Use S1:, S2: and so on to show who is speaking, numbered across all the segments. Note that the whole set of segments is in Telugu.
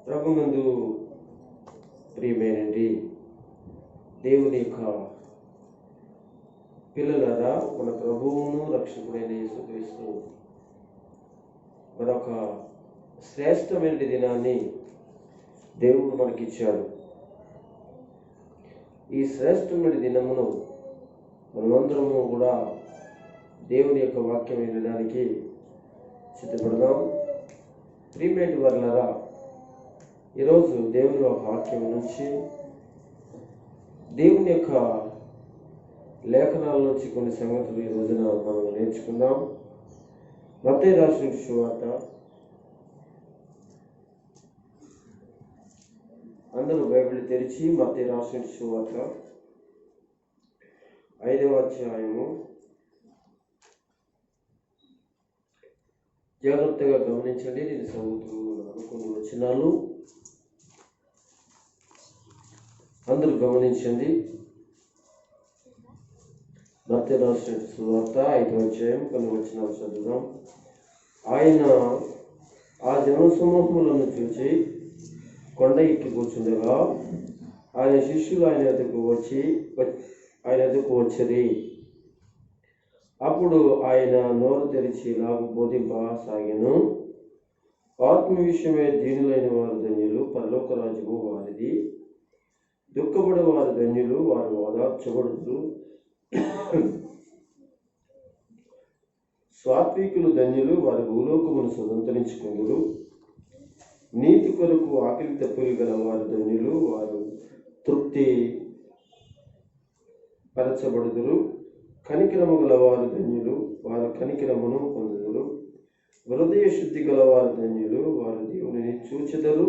S1: ప్రభునందు ప్రియమైనది దేవుని యొక్క పిల్లలారా, మన ప్రభువును రక్షకుడైన యేసుక్రీస్తు మరొక శ్రేష్టమైన దినాన్ని దేవుడు మనకిచ్చాడు. ఈ శ్రేష్టమైన దినమును మనమందరము కూడా దేవుని యొక్క వాక్యం వినడానికి సిద్ధపడదాం. ప్రియమైన వారలారా, ఈరోజు దేవుని వాక్యం నుంచి దేవుని యొక్క లేఖనాల నుంచి కొన్ని సంగతులు ఈ రోజున మనం నేర్చుకుందాం. మత్తయి రాసిన సువార్త, అందరూ బైబిల్ తెరిచి మత్తయి రాసిన సువార్త 5వ అధ్యాయము జాగ్రత్తగా గమనించండి. నేను చదువుతున్నాను కొన్ని వచనాలు, అందరూ గమనించండి. మత్తయి రాసిన సువార్త 5వ అధ్యాయం కొన్ని వచనాలు చదువుదాం. ఆయన ఆ జనసమూహములను చూచి కొండ ఎక్కి కూర్చుండగా ఆయన శిష్యులు ఆయన ఎదుకు వచ్చిరి. అప్పుడు ఆయన నోరు తెరిచి ఇలాగ బోధింపసాగెను. ఆత్మ విషయమే దీనులైన వారు ధన్యులు, పరలోక రాజ్యము వారిది. దుఃఖపడే వారు ధన్యులు, వారు ఓదార్చబడుదురు. సాత్వికులు ధన్యులు, వారి భూలోకమును స్వతంత్రించుకుందురు. నీతి కొరకు ఆకలి తప్పులు గల వారు ధన్యులు, వారు తృప్తి పరచబడుదురు. కనికరము గలవారు ధన్యులు, వారు కనికరమును పొందుదురు. హృదయ శుద్ధి గలవారు ధన్యులు, వారు దేవునిని చూచెదరు.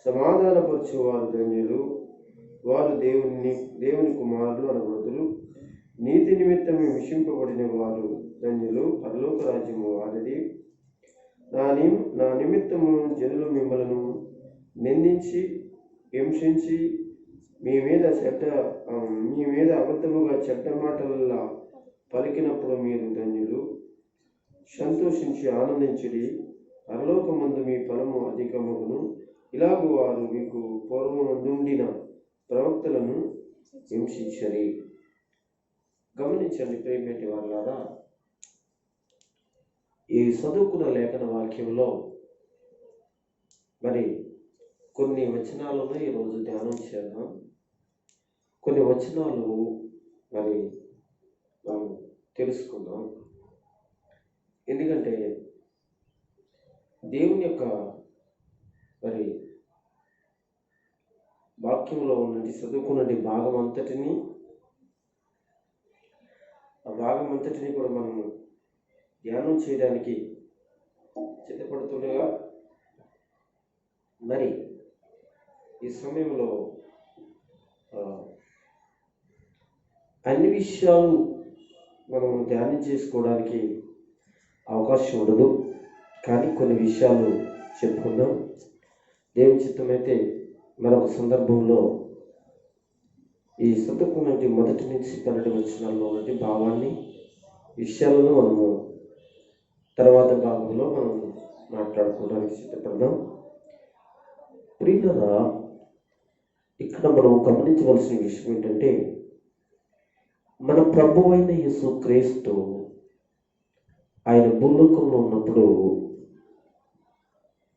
S1: సమాధానపరచువారు ధన్యులు, వారు దేవుని కుమారులు అనబడుదురు. నీతి నిమిత్తమే విషింపబడిన వారు ధన్యులు, పరలోక రాజ్యము వారిది. నా నిమిత్తము జనులు మిమ్మలను నిందించి హింసించి మీ మీద అబద్ధముగా చెడ్డ మాటలలా పలికినప్పుడు మీరు ధన్యులు. సంతోషించి ఆనందించుడి, పరలోకమందు మీ ఫలము అధికమగును. ఇలాగూ వారు మీకు పూర్వమందుండిన ప్రవక్తలను హింసించరి. గమనించండి ప్రియమైన వారలారా, ఈ చదువుకున్న లేఖన వాక్యంలో మరి కొన్ని వచనాలను ఈరోజు ధ్యానం చేద్దాం. కొన్ని వచనాలు మరి మనం తెలుసుకుందాం. ఎందుకంటే దేవుని యొక్క మరి వాక్యంలో ఉన్నది చదువుకున్నది భాగం అంతటిని కూడా మనము ధ్యానం చేయడానికి సిద్ధపడుతుండగా మరి ఈ సమయంలో అన్ని విషయాలు మనం ధ్యానం చేసుకోవడానికి అవకాశం ఉండదు. కానీ కొన్ని విషయాలు చెప్పుకుందాం. దేవుని చిత్తమైతే మరొక సందర్భంలో ఈ చదువుకున్నటి మొదటి నుంచి 12 వచనాల్లో ఉన్నటి భావాన్ని విషయాలను మనము తర్వాత భాగంలో మనం మాట్లాడుకోవడానికి సిద్ధపడదాం. ప్రియులారా, ఇక్కడ మనం గమనించవలసిన విషయం ఏంటంటే, మన ప్రభువైన యేసుక్రీస్తు ఆయన భూలోకంలో ఉన్నప్పుడు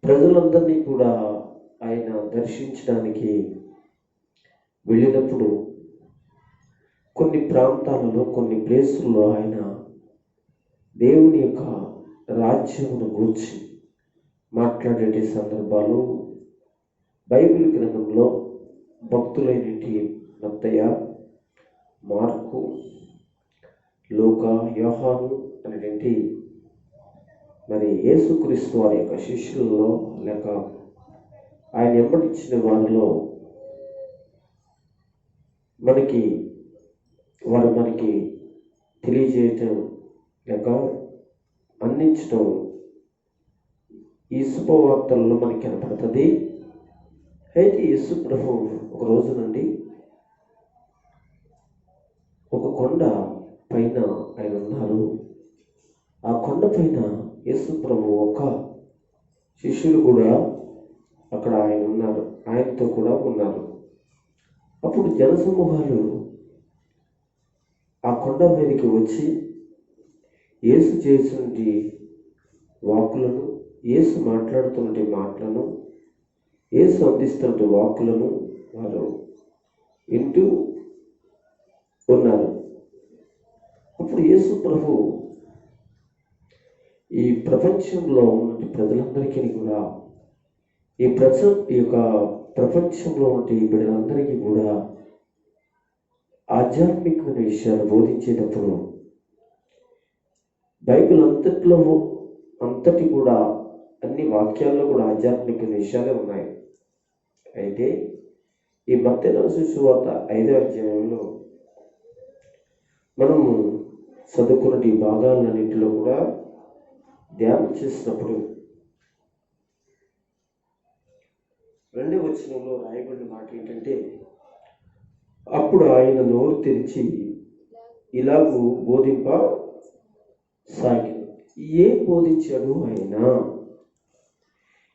S1: ప్రజలందరినీ కూడా ఆయన దర్శించడానికి వెళ్ళినప్పుడు కొన్ని ప్రాంతాలలో కొన్ని ప్లేసుల్లో ఆయన దేవుని యొక్క రాజ్యమును గూర్చి మాట్లాడే సందర్భాలు బైబిల్ గ్రంథంలో భక్తులైనటి మత్తయి, మార్కు, లూకా, యోహాను అనేటువంటి మరి యేసుక్రీస్తు వారి యొక్క శిష్యులలో లేక ఆయన వెంబడించిన వారిలో వారు మనకి తెలియజేయటం లేక అందించడం ఈ శుభవార్తల్లో మనకి కనపడుతుంది. అయితే యేసు ప్రభు ఒక రోజు నుండి ఒక కొండ పైన ఆయన ఉన్నారు. ఆ కొండ పైన యేసు ప్రభు ఒక శిష్యులు కూడా అక్కడ ఆయన ఉన్నారు, ఆయనతో కూడా ఉన్నారు. అప్పుడు జనసమూహాలు ఆ కొండ మీదకి వచ్చి యేసు చేసినటువంటి వాక్కులను, యేసు మాట్లాడుతున్నటువంటి మాటలను, యేసు అందిస్తున్నటువంటి వాక్కులను వారు వింటూ ఉన్నారు. అప్పుడు యేసు ప్రభు ఈ ప్రపంచంలో ఉన్న ప్రజలందరికీ కూడా ఈ యొక్క ప్రపంచంలో ఉండే ఈ బిడ్డలందరికీ కూడా ఆధ్యాత్మికమైన విషయాలు బోధించేటప్పుడు బైబిల్ అంతటి కూడా అన్ని వాక్యాల్లో కూడా ఆధ్యాత్మిక విషయాలే ఉన్నాయి. అయితే ఈ మత్తయి రాసిన సువార్త 5వ అధ్యాయంలో మనము చదువుకున్న ఈ భాగాలన్నింటిలో కూడా ధ్యానం చేసినప్పుడు 2వ వచనంలో రాయబడిన మాట ఏంటంటే, అప్పుడు ఆయన నోరు తెరిచి ఇలాగూ బోధింపసాగాడు. ఏం బోధించాడు ఆయన,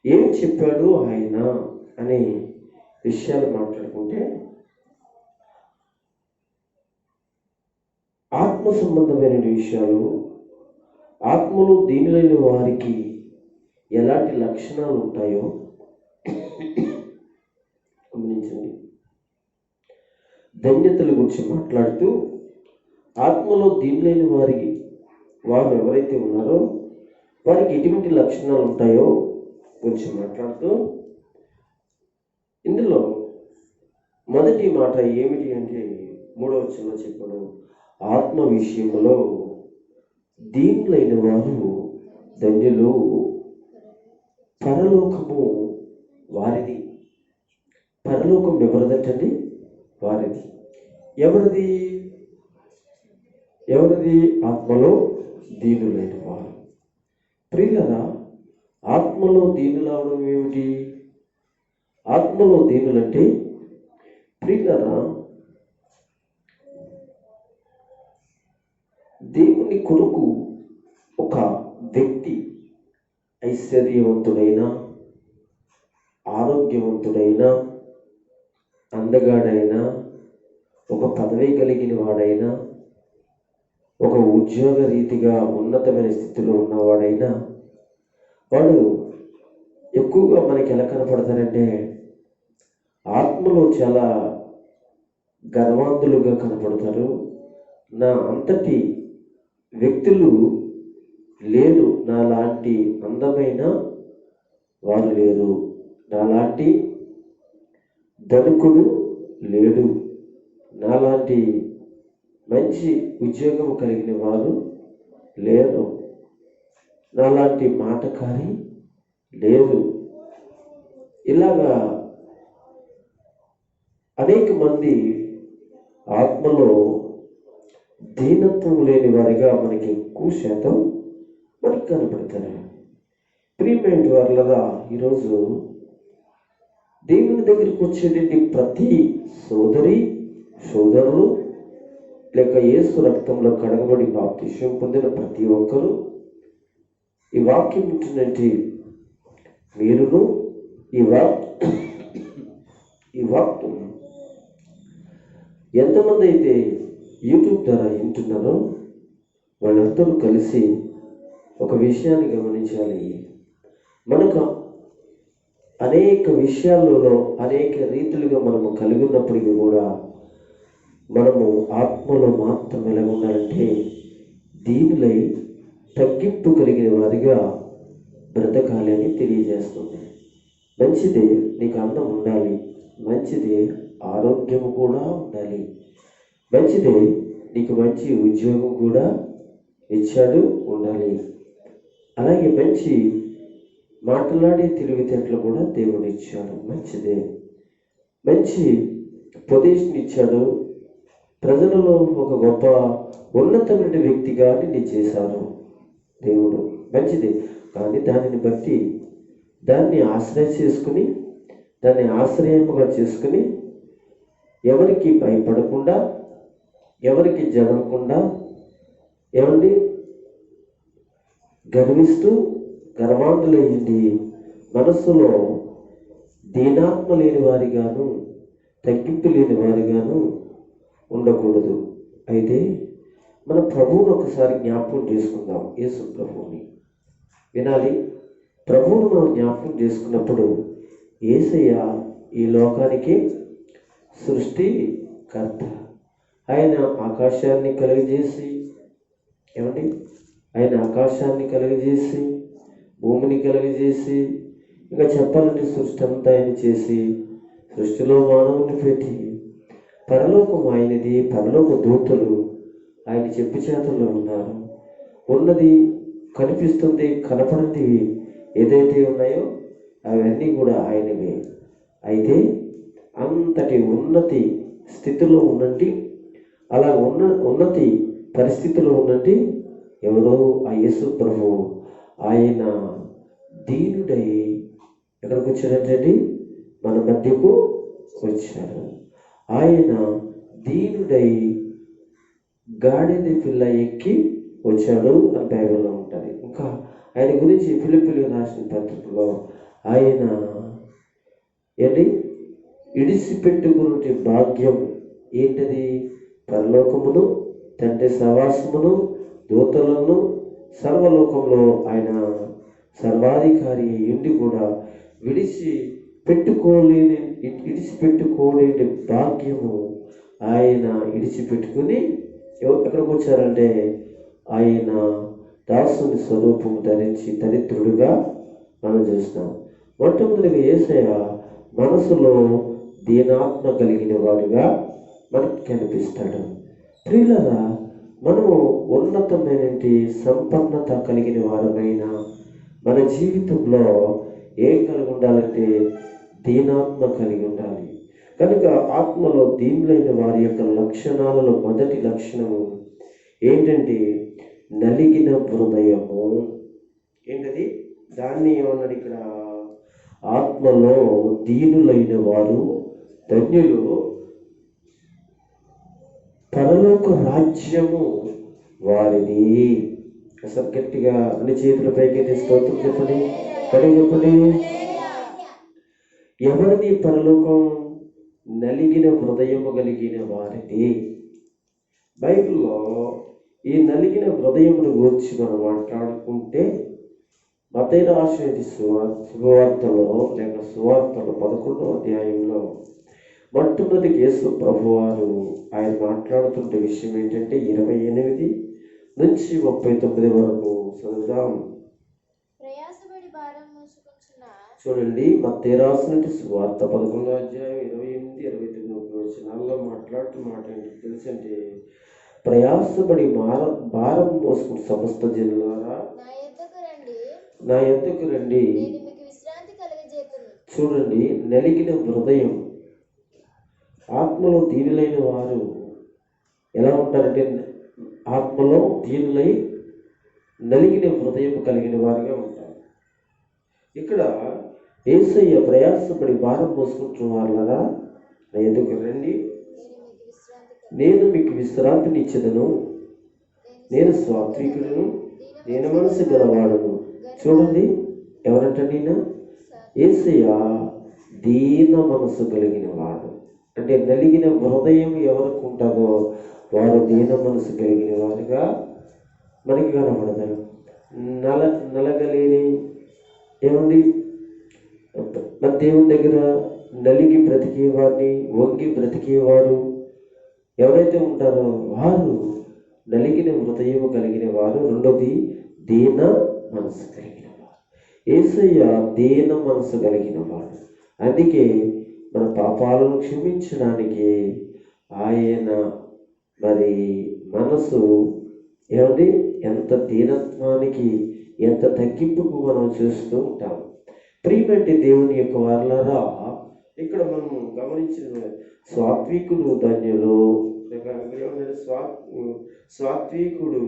S1: ఏం చెప్పాడు ఆయన అనే విషయాలు మాట్లాడుకుంటే, ఆత్మ సంబంధమైన విషయాలు, ఆత్మలో దీనులైన వారికి ఎలాంటి లక్షణాలు ఉంటాయో గమనించండి. ధన్యతల గురించి మాట్లాడుతూ ఆత్మలో దీనులైన వారు ఎవరైతే ఉన్నారో వారికి ఎటువంటి లక్షణాలు ఉంటాయో గురించి మాట్లాడుతూ, ఇందులో మొదటి మాట ఏమిటి అంటే 3వ వచనంలో చెప్పాడు, ఆత్మ విషయంలో దీనులైన వారు ధన్యులు, పరలోకము వారిది. పరలోకం ఎవరిదంటండి? వారిది. ఎవరిది? ఆత్మలో దీనులైన వారు. ప్రియులారా, ఆత్మలో దీనులవడం ఏమిటి? ఆత్మలో దీనులంటే ప్రియులారా, దేవుని కొరకు ఒక వ్యక్తి ఐశ్వర్యవంతుడైన, ఆరోగ్యవంతుడైన, అందగాడైనా, ఒక పదవి కలిగిన వాడైనా, ఒక ఉద్యోగ రీతిగా ఉన్నతమైన స్థితిలో ఉన్నవాడైనా వాడు ఎక్కువగా మనకి ఎలా కనపడతారంటే ఆత్మలో చాలా గర్వాంతులుగా కనపడతారు. నా అంతటి వ్యక్తులు లేరు, నాలాంటి అందమైన వారు లేరు, నాలాంటి ధనికుడు లేడు, నాలాంటి మంచి ఉద్యోగం కలిగిన వారు లేరు, నాలాంటి మాటకారి లేదు. ఇలాగా అనేక మంది ఆత్మలో దీనత్వం లేని వారిగా మనకి ఎక్కువ శాతం మనకి కనపడతారు. ప్రియమైన వారులరా, ఈరోజు దేవుని దగ్గరికి వచ్చేటువంటి ప్రతి సోదరులు లేక యేసు రక్తంలో కడగబడి బాప్తిస్మం పొందిన ప్రతి ఒక్కరూ ఈ వాక్యం వింటున్నట్టు మీరును ఈ వాక్యం ఎంతమంది అయితే యూట్యూబ్ ద్వారా వింటున్నారో వాళ్ళందరూ కలిసి ఒక విషయాన్ని గమనించాలి. మనకు అనేక విషయాలలో అనేక రీతులుగా మనము కలిగి ఉన్నప్పటికీ కూడా మనము ఆత్మలో మాత్రం ఎలా ఉండాలంటే దీనిలై తగ్గింపు కలిగిన వారిగా బ్రతకాలి అని తెలియజేస్తుంది. మంచిదే, నీకు అందం ఉండాలి, మంచిదే ఆరోగ్యము కూడా ఉండాలి, మంచిదే నీకు మంచి ఉద్యోగం కూడా ఇచ్చాడు ఉండాలి, అలాగే మంచి మాట్లాడే తెలివితేటలు కూడా దేవుడు ఇచ్చాడు, మంచిదే, మంచి పొజిషన్ ఇచ్చాడు, ప్రజలలో ఒక గొప్ప ఉన్నతమైన వ్యక్తిగా నిన్ను చేశారు దేవుడు, మంచిదే. కానీ దానిని బట్టి దాన్ని ఆశ్రయముగా చేసుకుని ఎవరికి భయపడకుండా, ఎవరికి జరగకుండా, ఏమండి గర్విస్తూ గర్వాంతులయ్యింది మనస్సులో దీనాత్మ లేని వారిగాను తగ్గింపు లేని వారిగాను ఉండకూడదు. అయితే మన ప్రభువును ఒకసారి జ్ఞాపకం చేసుకుందాం. యేసు ప్రభువుని వినాలి. ప్రభువును మనం జ్ఞాపకం చేసుకున్నప్పుడు యేసయ్య ఈ లోకానికి సృష్టికర్త. ఆయన ఆకాశాన్ని కలుగజేసి ఆయన ఆకాశాన్ని కలుగజేసి భూమిని కలుగజేసి ఇంకా చెప్పాలంటే సృష్టి అంతా ఆయన చేసి సృష్టిలో మానవుని పెట్టి పరలోకం ఆయనది, పరలోక దూతలు ఆయన చెప్పు చేతుల్లో ఉన్నారు. ఉన్నది కనిపిస్తుంది, కనపడనివి ఏదైతే ఉన్నాయో అవన్నీ కూడా ఆయనవే. అయితే అంతటి ఉన్నతి స్థితిలో ఉన్నట్టు అలా ఉన్నతి పరిస్థితిలో ఉన్నట్టు ఎవరో ఆ యేసు ప్రభు ఆయన దీనుడై ఎక్కడికి వచ్చాడంటే మన మధ్యకు వచ్చాడు. ఆయన దీనుడై గాడిద పిల్ల ఎక్కి వచ్చాడు అని బైబిల్లో ఉంటుంది. ఇంకా ఆయన గురించి ఫిలిప్పీయులకు రాసిన పత్రికలో ఆయన ఇడిసిపెట్టుకునే భాగ్యం ఏంటది? పరలోకమును, తండ్రి సహవాసమును, దూతలను, సర్వలోకంలో ఆయన సర్వాధికారి ఉండి కూడా ఇడిచిపెట్టుకోలేని భాగ్యము ఆయన ఇడిచిపెట్టుకుని ఎక్కడికి వచ్చారంటే ఆయన దాసుని స్వరూపము ధరించి దరిద్రుడుగా మనం చూస్తాం. మొట్టమొదటిగా యేసయ్య మనసులో దీనాత్మ కలిగిన వాడుగా మనకు కనిపిస్తాడు. ప్రియులారా, మనము ఉన్నతమైన సంపన్నత కలిగిన వారమైన మన జీవితంలో ఏం కలిగి ఉండాలంటే దీనాత్మ కలిగి ఉండాలి. కనుక ఆత్మలో దీనులైన వారి యొక్క లక్షణాలలో మొదటి లక్షణము ఏంటంటే నలిగిన హృదయము. ఏంటది? దాన్ని ఏమన్నాడు ఇక్కడ? ఆత్మలో దీనులైన వారు ధన్యులు, పరలోక రాజ్యము వారిది. అసలు గట్టిగా అన్ని చేతుల పైకి స్తోత్రం చెప్పండి. చెప్పండి. ఎవరిది పరలోకం? నలిగిన హృదయము కలిగిన వారిది. బైబిల్లో ఈ నలిగిన హృదయమును గురించి మనం మాట్లాడుకుంటే మత్తయి రాసిన శుభవార్తలో లేక సువార్తలో 11వ అధ్యాయంలో మొట్టమొదటి యేసు ప్రభువారు ఆయన మాట్లాడుతున్న విషయం ఏంటంటే 28 నుంచి 39 వరకు చదువుదాం. చూడండి, మత్తయి రాసిన సువార్త 11వ అధ్యాయం 28, 29 వచనాల్లో మాట్లాడుతున్న మాట ఏంటి తెలుసంటే, ప్రయాసపడి భారం మోసుకుని సమస్త జనులారా నా యొద్దకు రండి. చూడండి, నలిగిన హృదయం, ఆత్మలో దీనులైన వారు ఎలా ఉంటారంటే ఆత్మలో దీనులై నలిగిన హృదయం కలిగిన వారుగా ఉంటారు. ఇక్కడ యేసయ్య ప్రయాసపడి భారం మోసుకుంటున్న వాళ్ళరా నా యొద్దకు రండి, నేను మీకు విశ్రాంతిని ఇచ్చేదను, నేను సాత్వికుడును, నేను మనసు గలవాడును. చూడండి, ఎవరంటే యేసయ్య దీన మనసు కలిగిన వాడు. అంటే నలిగిన హృదయం ఎవరికి ఉంటుందో వారు దీన మనసు కలిగిన వారుగా మనకి కనబడతారు. నలగలేని మన దేవుని దగ్గర నలిగి బ్రతికేవారిని, వంగి బ్రతికేవారు ఎవరైతే ఉంటారో వారు నలిగిన హృదయం కలిగిన వారు. రెండోది దీన మనసు కలిగిన వారు. యేసయ్య దీన మనసు కలిగిన వాడు. అందుకే మన పాపాలను క్షమించడానికి ఆయన మరి మనసు ఎంత దీనత్వానికి, ఎంత తగ్గింపుకు మనం చూస్తూ ఉంటాం. ప్రియమంటే దేవుని యొక్క వారలారా, ఇక్కడ మనం గమనించిన సాత్వికుడు ధన్యులు, సాత్వికుడు,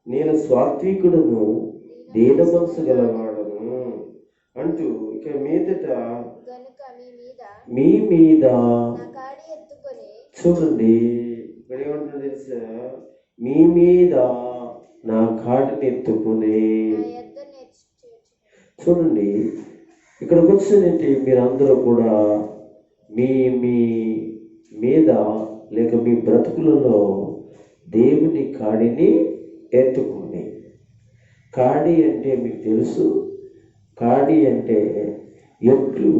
S1: నేను సాత్వికుడును, దీన మనసు గలవాడను అంటూ ఇక మీదట మీ మీద చూడండి ఇక్కడ ఏమంటున్నా తెలుసా? మీ మీద నా కాడిని ఎత్తుకుని. చూడండి, ఇక్కడికి వచ్చిందంటే మీరందరూ కూడా మీ మీ మీద లేక మీ బ్రతుకులలో దేవుని కాడిని ఎత్తుకోండి. కాడి అంటే మీకు తెలుసు, కాడి అంటే ఎట్లు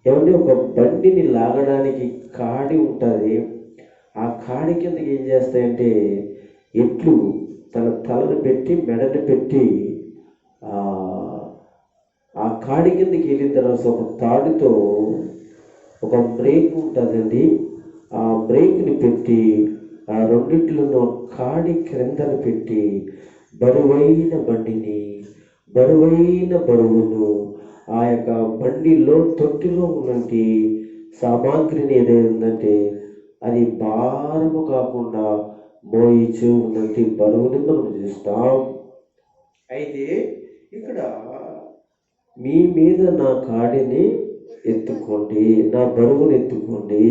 S1: ఏమంటే ఒక బండిని లాగడానికి కాడి ఉంటుంది. ఆ కాడి కిందకి ఏం చేస్తాయంటే ఎట్లు తన తలను పెట్టి మెడని పెట్టి ఆ కాడి కిందకి వెళ్ళిన తర్వాత ఒక తాడుతో ఒక బ్రేక్ ఉంటుందండి. ఆ బ్రేక్ని పెట్టి ఆ రెండిట్లను కాడి క్రిందన పెట్టి బరువైన బండిని బరువును ఆ యొక్క బండిలో తొట్టిలో ఉన్నటువంటి సామాగ్రిని ఏదైందంటే అది భారము కాకుండా మోయిచు ఉన్నటువంటి బరువుని మనం చూస్తాం. అయితే ఇక్కడ మీ మీద నా కాడిని ఎత్తుకోండి, నా బరువును ఎత్తుకోండి.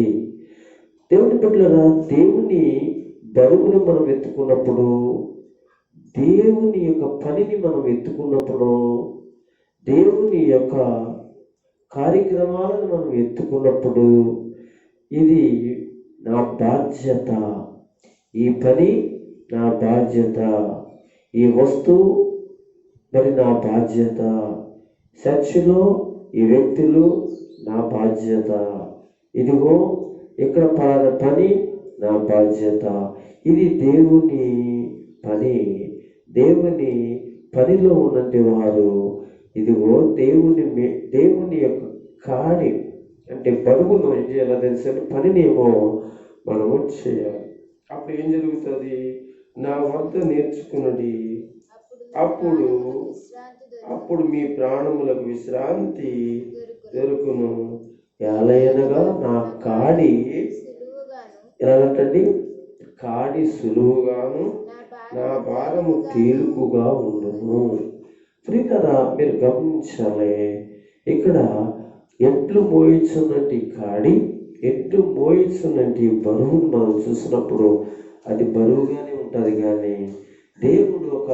S1: దేవుని బిడ్డలారా, దేవుని బరువును మనం ఎత్తుకున్నప్పుడు, దేవుని యొక్క పనిని మనం ఎత్తుకున్నప్పుడు, దేవుని యొక్క కార్యక్రమాలను మనం ఎత్తుకున్నప్పుడు, ఇది నా బాధ్యత, ఈ పని నా బాధ్యత, ఈ వస్తువు మరి నా బాధ్యత, చర్చిలో ఈ వ్యక్తులు నా బాధ్యత, ఇదిగో ఇక్కడ పలానా పని నా బాధ్యత. ఇది దేవుని పని. దేవుని పనిలో ఉన్నటువంటి వారు ఇదిగో దేవుని యొక్క కాడి అంటే బరువును ఏం చేయాలో తెలిసిన పనినేమో మనము చేయాలి. అప్పుడు ఏం జరుగుతుంది? నా వద్ద నేర్చుకున్నది అప్పుడు మీ ప్రాణములకు విశ్రాంతి దొరుకును. ఎలాగనగా నా కాడి ఎలాగంటండి, కాడి సులువుగాను నా భారము తేలికగా ఉండును. ప్రియరా, మీరు గమనించాలి, ఇక్కడ ఎట్లు మోయిస్తున్నట్టు కాడి, ఎట్లు మోయిస్తున్నట్టు బరువును మనం చూసినప్పుడు అది బరువుగానే ఉంటుంది. కానీ దేవుడు ఒక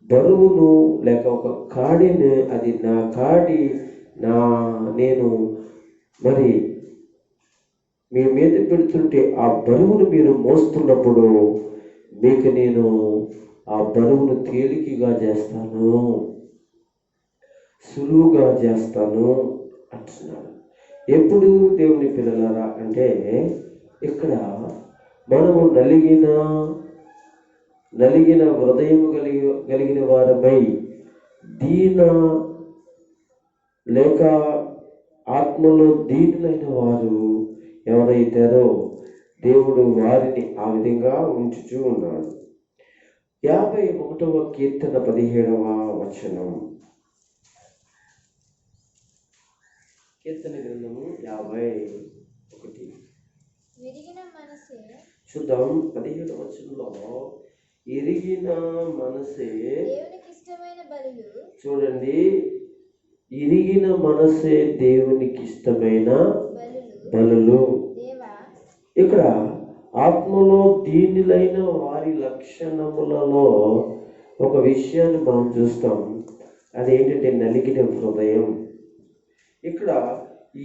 S1: బరువును లేక ఒక కాడిని, అది నా కాడి, నేను మరి మీ మీద పెడుతుంటే ఆ బరువును మీరు మోస్తున్నప్పుడు మీకు నేను ఆ బరువును తేలికగా చేస్తాను, సులువుగా చేస్తాను అంటున్నాడు. ఎప్పుడు దేవుని పిల్లలారా అంటే ఇక్కడ మనము నలిగిన హృదయము కలిగిన వారమై లేక ఆత్మలో దీనులైన వారు ఎవరైతారో దేవుడు వారిని ఆ విధంగా ఉంచుచూ ఉన్నాడు. 51వ కీర్తన 17వ వచనం. కీర్తన గ్రంథము 51 చూద్దాం. 17వ వచనంలో ఎరిగిన మనసే, చూడండి, ఎరిగిన మనసే దేవునికి ఇష్టమైన బలులు. ఇక్కడ ఆత్మలో దీనులైన వారి లక్షణములలో ఒక విషయాన్ని మనం చూస్తాం. అదేంటంటే నలిగిన హృదయం. ఇక్కడ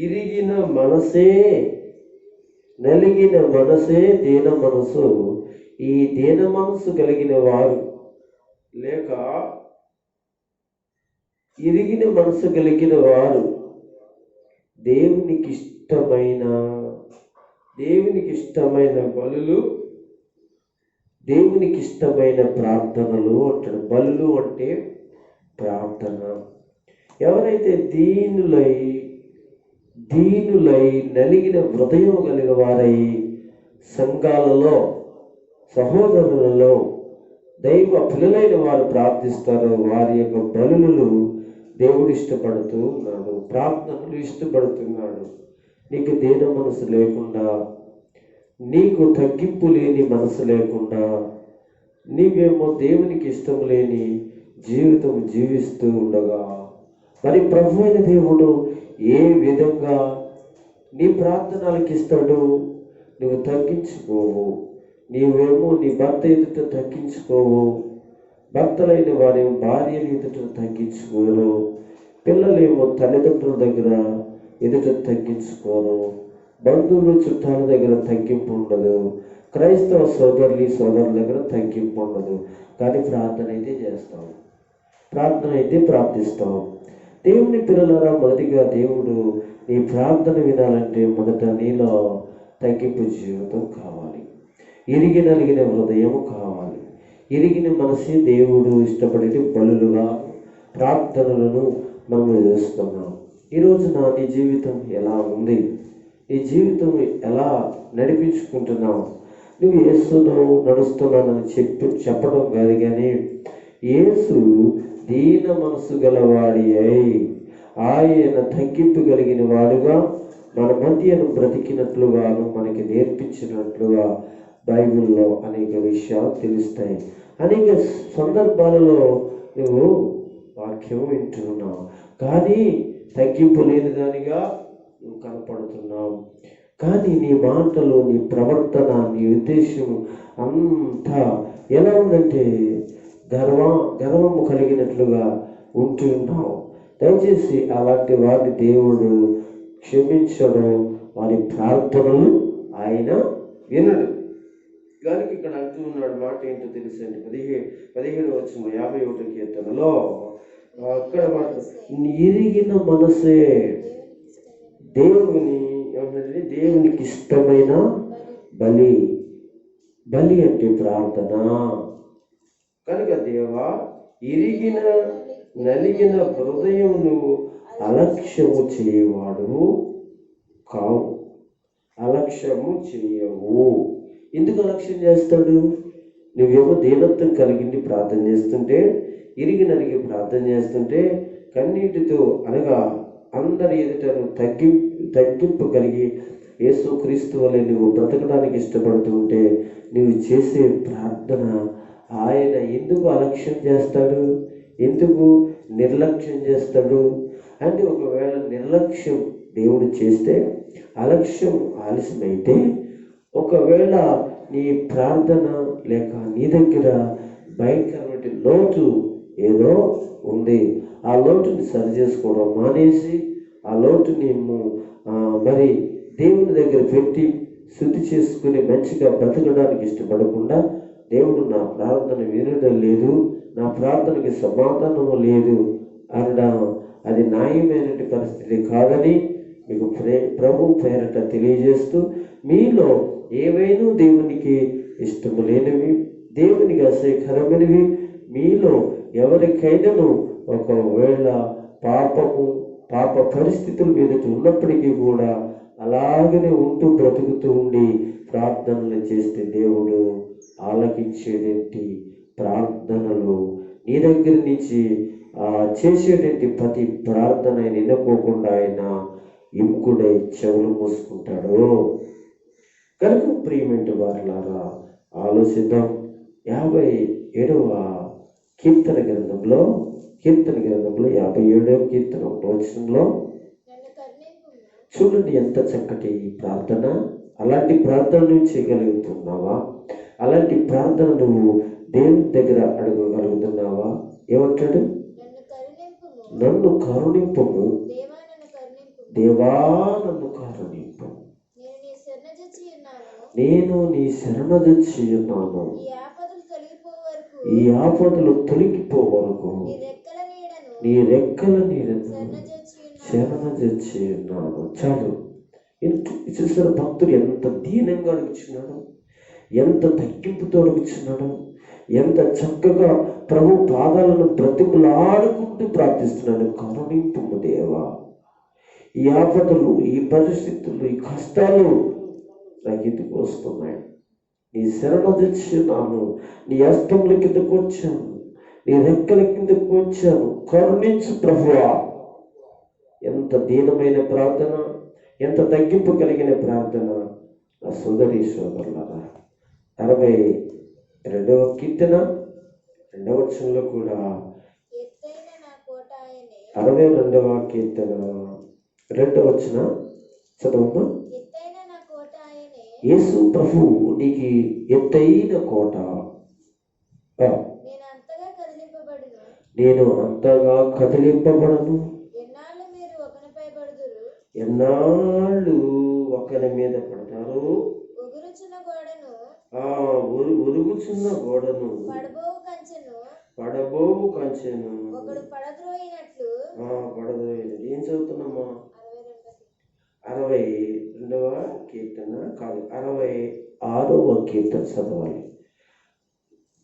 S1: ఇరిగిన మనసే, నలిగిన మనసే దీన మనసు. ఈ దీన మనసు కలిగిన వారు లేక ఇరిగిన మనసు కలిగిన వారు దేవునికి ఇష్టమైన బలులు, దేవునికి ఇష్టమైన ప్రార్థనలు అంటాడు. బలులు అంటే ప్రార్థన. ఎవరైతే దీనులై నలిగిన హృదయం కలిగిన వారై సంఘాలలో, సహోదరులలో దైవ పిల్లలైన వారు ప్రార్థిస్తారో వారి యొక్క బలులు దేవుడు ఇష్టపడుతూ ఉన్నాడు, ప్రార్థనలు ఇష్టపడుతున్నాడు. నీకు దీన మనసు లేకుండా, నీకు తగ్గింపు లేని మనసు లేకుండా, నీవేమో దేవునికి ఇష్టం లేని జీవితం జీవిస్తూ ఉండగా, మరి ప్రభు అయిన దేవుడు ఏ విధంగా నీ ప్రార్థనలకు ఇస్తాడు? నువ్వు తగ్గించుకోవు. నీవేమో నీ భర్త ఎదుట తగ్గించుకోవు, భర్తలైన వారేమో భార్యల ఎదుట తగ్గించుకోరు. పిల్లలేమో తల్లిదండ్రుల దగ్గర ఎదుట తగ్గించుకోరు, బంధువులు చుట్టాల దగ్గర తగ్గింపు ఉండదు, క్రైస్తవ సోదరుల దగ్గర తగ్గింపు ఉండదు. కానీ ప్రార్థన అయితే చేస్తాం, ప్రార్థన అయితే ప్రార్థిస్తాం. దేవుని పిల్లలారా, మొదటిగా దేవుడు నీ ప్రార్థన వినాలంటే మొదట నీలో తగ్గింపు జీవితం కావాలి, ఇరిగి నలిగిన హృదయం కావాలి. ఇరిగిన మనసే దేవుడు ఇష్టపడే బలులుగా ప్రార్థనలను మనం చేస్తున్నాం. ఈరోజున నీ జీవితం ఎలా ఉంది? నీ జీవితం ఎలా నడిపించుకుంటున్నావు? నువ్వు యేసులో నడుస్తున్నానని చెప్పడం కాదు, కానీ యేసు దీన మనసు గలవాడి అయి ఆయన తగ్గింపు కలిగిన వాడుగా మన మధ్యను బ్రతికినట్లుగాను మనకి నేర్పించినట్లుగా బైబిల్లో అనేక విషయాలు తెలుస్తాయి. అనేక సందర్భాలలో నువ్వు వాక్యం వింటున్నావు, కానీ తగ్గింపు లేని దానిగా నువ్వు కనపడుతున్నావు. కానీ నీ మాటలు, నీ ప్రవర్తన, నీ ఉద్దేశం అంతా ఎలా ఉందంటే గర్వము కలిగినట్లుగా ఉంటున్నావు. దయచేసి అలాంటి వారిని దేవుడు క్షమించడం, వారి ప్రార్థనలు ఆయన వినడు. దానికి ఇక్కడ అంటూ ఉన్నాడు మాట ఏంటో తెలుసండి. 17 వచ్చిన 51 కీర్తనలో అక్కడ మాట, ఇరిగిన మనసే దేవునికి ఇష్టమైన బలి. బలి అంటే ప్రార్థన. కనుక దేవా, ఇరిగిన నలిగిన హృదయమును అలక్ష్యము చేయవాడు కావు, అలక్ష్యము చేయవు. ఎందుకు అలక్ష్యం చేస్తాడు? నువ్వేమో దీనత్వం కలిగింది ప్రార్థన చేస్తుంటే, ఇరిగి నలిగి ప్రార్థన చేస్తుంటే, కన్నీటితో అనగా అందరి ఎదుట తగ్గింపు కలిగి యేసుక్రీస్తు వలె నువ్వు బ్రతకడానికి ఇష్టపడుతుంటే, నువ్వు చేసే ప్రార్థన ఆయన ఎందుకు అలక్ష్యం చేస్తాడు? ఎందుకు నిర్లక్ష్యం చేస్తాడు అంటే, ఒకవేళ నిర్లక్ష్యం దేవుడు చేస్తే, అలక్ష్యం ఆలస్యమైతే, ఒకవేళ నీ ప్రార్థన లేక నీ దగ్గర భయంకరమైన లోటు ఏదో ఉంది, ఆ లోటుని సరి చేసుకోవడం మానేసి, ఆ లోటుని మరి దేవుని దగ్గర పెట్టి శుద్ధి చేసుకుని మంచిగా బ్రతకడానికి ఇష్టపడకుండా, దేవుడు నా ప్రార్థన వినడం లేదు, నా ప్రార్థనకి సమాధానం లేదు అనడం అది న్యాయమైన పరిస్థితి కాదని మీకు ప్రభు పేరట తెలియజేస్తూ, మీలో ఏవైనా దేవునికి ఇష్టము లేనివి, దేవునికి అసహ్యకరమైనవి మీలో ఎవరికైనాను ఒకవేళ పాప పరిస్థితుల మీద ఉన్నప్పటికీ కూడా అలాగనే ఉంటూ బ్రతుకుతూ ఉండి ప్రార్థనలు చేస్తే దేవుడు ఆలకించేటువంటి ప్రార్థనలు నీ దగ్గర నుంచి చేసేటువంటి ప్రతి ప్రార్థన ఆయన వినకోకుండా ఆయన ఇంకుడై చెవులు మూసుకుంటాడు. కనుక ప్రియమైన వారులారా, ఆలోచిద్దాం. 57వ కీర్తన గ్రంథంలో 57వ కీర్తన 1వ వచనంలో చూడండి ఎంత చక్కటి ప్రార్థన. అలాంటి ప్రార్థన నువ్వు చేయగలుగుతున్నావా? అలాంటి ప్రార్థన నువ్వు దేవుని దగ్గర అడగగలుగుతున్నావా? ఏమంటాడు? నన్ను కరుణింపుము దేవా, నన్ను కరుణింపు, నేను నీ శరణజొచ్చి ఉన్నాను, ఈ ఆపదలు తొలగిపో వరకు నీ రెక్కల నీడను శరణజొచ్చి ఉన్నాను. చాలు. చూసిన భక్తుడు ఎంత దీనంగా అడుగుచున్నాడు, ఎంత తగ్గింపుతో అడుగుచున్నాడు, ఎంత చక్కగా ప్రభు పాదాలను బ్రతికులాడుకుంటూ ప్రార్థిస్తున్నాడు. కరుణింపు దేవా, ఈ ఆపదలు, ఈ పరిస్థితులు, ఈ కష్టాలు నాకు ఎందుకు వస్తున్నాయి? నీ శరణు తెచ్చున్నాను, నీ హస్తముల కిందకు వచ్చాను, నీ రెక్కల కిందకు వచ్చాను, కరుణించు ప్రభువా. ఎంత దీనమైన ప్రార్థన, ఎంత తగ్గింపు కలిగిన ప్రార్థన. నా సోదరి సోదరులారా, 62వ కీర్తన 2వ వచనంలో కూడా 62వ కీర్తన 2వ వచనం చదవమ్మా. యేసు ప్రభు నీకు ఎత్తైన కోట, నేను అంతగా కదిలింపబడను, ఎన్నాళ్ళు ఒకరి మీద పడతారు, ఉరుగుచున్న గోడను పడబోవు కంచెను పడద్రోయినట్లు. ఏం చదువుతున్నామా? 62వ కీర్తన కాదు, 66వ కీర్తన చదవాలి.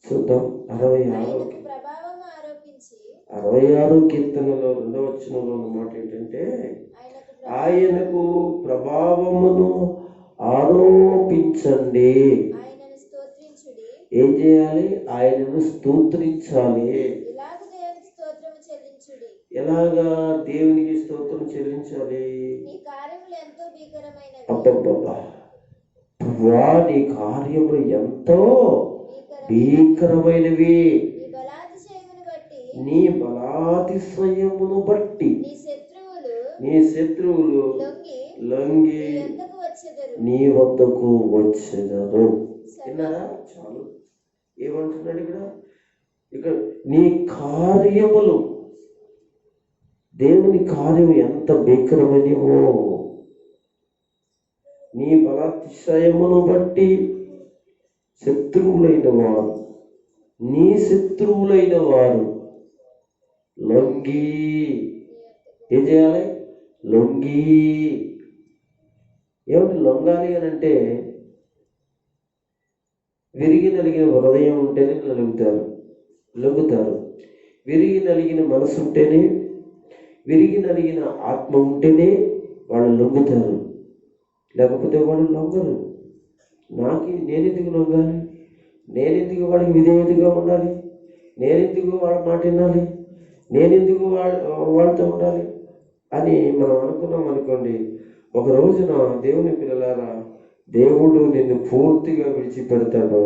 S1: చూద్దాం. 66 కీర్తనలో 2వ వచనంలో ఉన్న మాట ఏంటంటే, ఆయనకు ప్రభావమును ఆరోపించండి. ఏం చేయాలి? ఆయనను స్తోత్రించాలి. ఎలాగా దేవునికి స్తోత్రం చెల్లించాలి? అబ్బబ్బబ్బా, నీ కార్యములు ఎంతో భీకరమైనవి, నీ బలాతిశయమును బట్టి నీ శత్రువులు లొంగి నీ వద్దకు వచ్చెదరు. విన్నారా? చాలు. ఏమంటున్నాడు ఇక్కడ నీ కార్యములు, దేవుని కార్యం ఎంత భీకరమైనవో, నీ బలాతిశయమును బట్టి శత్రువులైన వారు, నీ శత్రువులైన వారు లొంగి. ఏం చేయాలి? లొంగి. ఏమిటి లొంగాలి అని అంటే, విరిగి నలిగిన హృదయం ఉంటేనే లొంగుతారు. విరిగి నలిగిన మనసు ఉంటేనే, విరిగి నలిగిన ఆత్మ ఉంటేనే వాళ్ళు లొంగుతారు. లేకపోతే వాళ్ళు లొంగరు. నేనెందుకు లొంగాలి? నేనెందుకు వాడికి విధేయతగా ఉండాలి? నేనెందుకు వాళ్ళ మాట వినాలి? నేనెందుకు వాళ్ళతో ఉండాలి అని మనం అనుకున్నాం అనుకోండి, ఒక రోజున దేవుని పిల్లలారా, దేవుడు నిన్ను పూర్తిగా విడిచిపెడతాడో,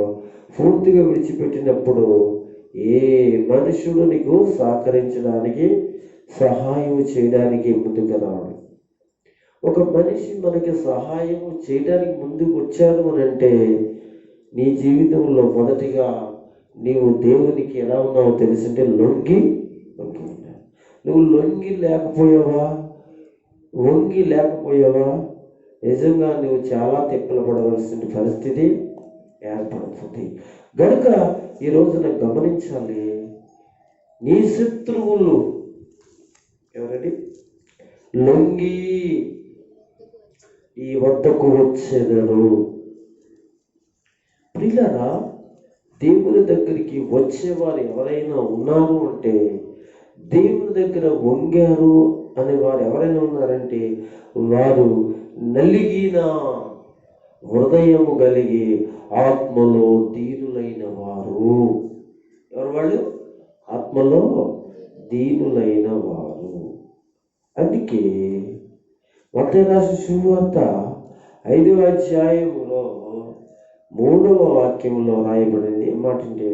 S1: పూర్తిగా విడిచిపెట్టినప్పుడు ఏ మనుషుడు నీకు సహకరించడానికి, సహాయం చేయడానికి ముందుకు రాడు. ఒక మనిషి మనకి సహాయం చేయడానికి ముందుకు వచ్చాడు అని అంటే, నీ జీవితంలో మొదటిగా నీవు దేవునికి ఎలా ఉన్నావో తెలిసింటే లొంగి ఉన్నావు. నువ్వు లొంగి లేకపోయావా, వంగి లేకపోయావా, నిజంగా నువ్వు చాలా తిప్పలు పడవలసిన పరిస్థితి ఏర్పడుతుంది. గనుక ఈ రోజున గమనించాలి, నీ శత్రువులు ఎవరండి? లొంగి ఈ వద్దకు వచ్చేదరు. ప్రియులారా, దేవుని దగ్గరికి వచ్చేవారు ఎవరైనా ఉన్నారు అంటే, దేవుని దగ్గర వంగారు అనే వారు ఎవరైనా ఉన్నారంటే, వారు నలిగిన హృదయము కలిగి ఆత్మలో దీనులైన వారు. ఎవరు వాళ్ళు? ఆత్మలో దీనులైన వారు. అందుకే మత్తయి రాసిన సువార్త 5వ అధ్యాయములో 3వ వాక్యంలో రాయబడింది ఏమంటే,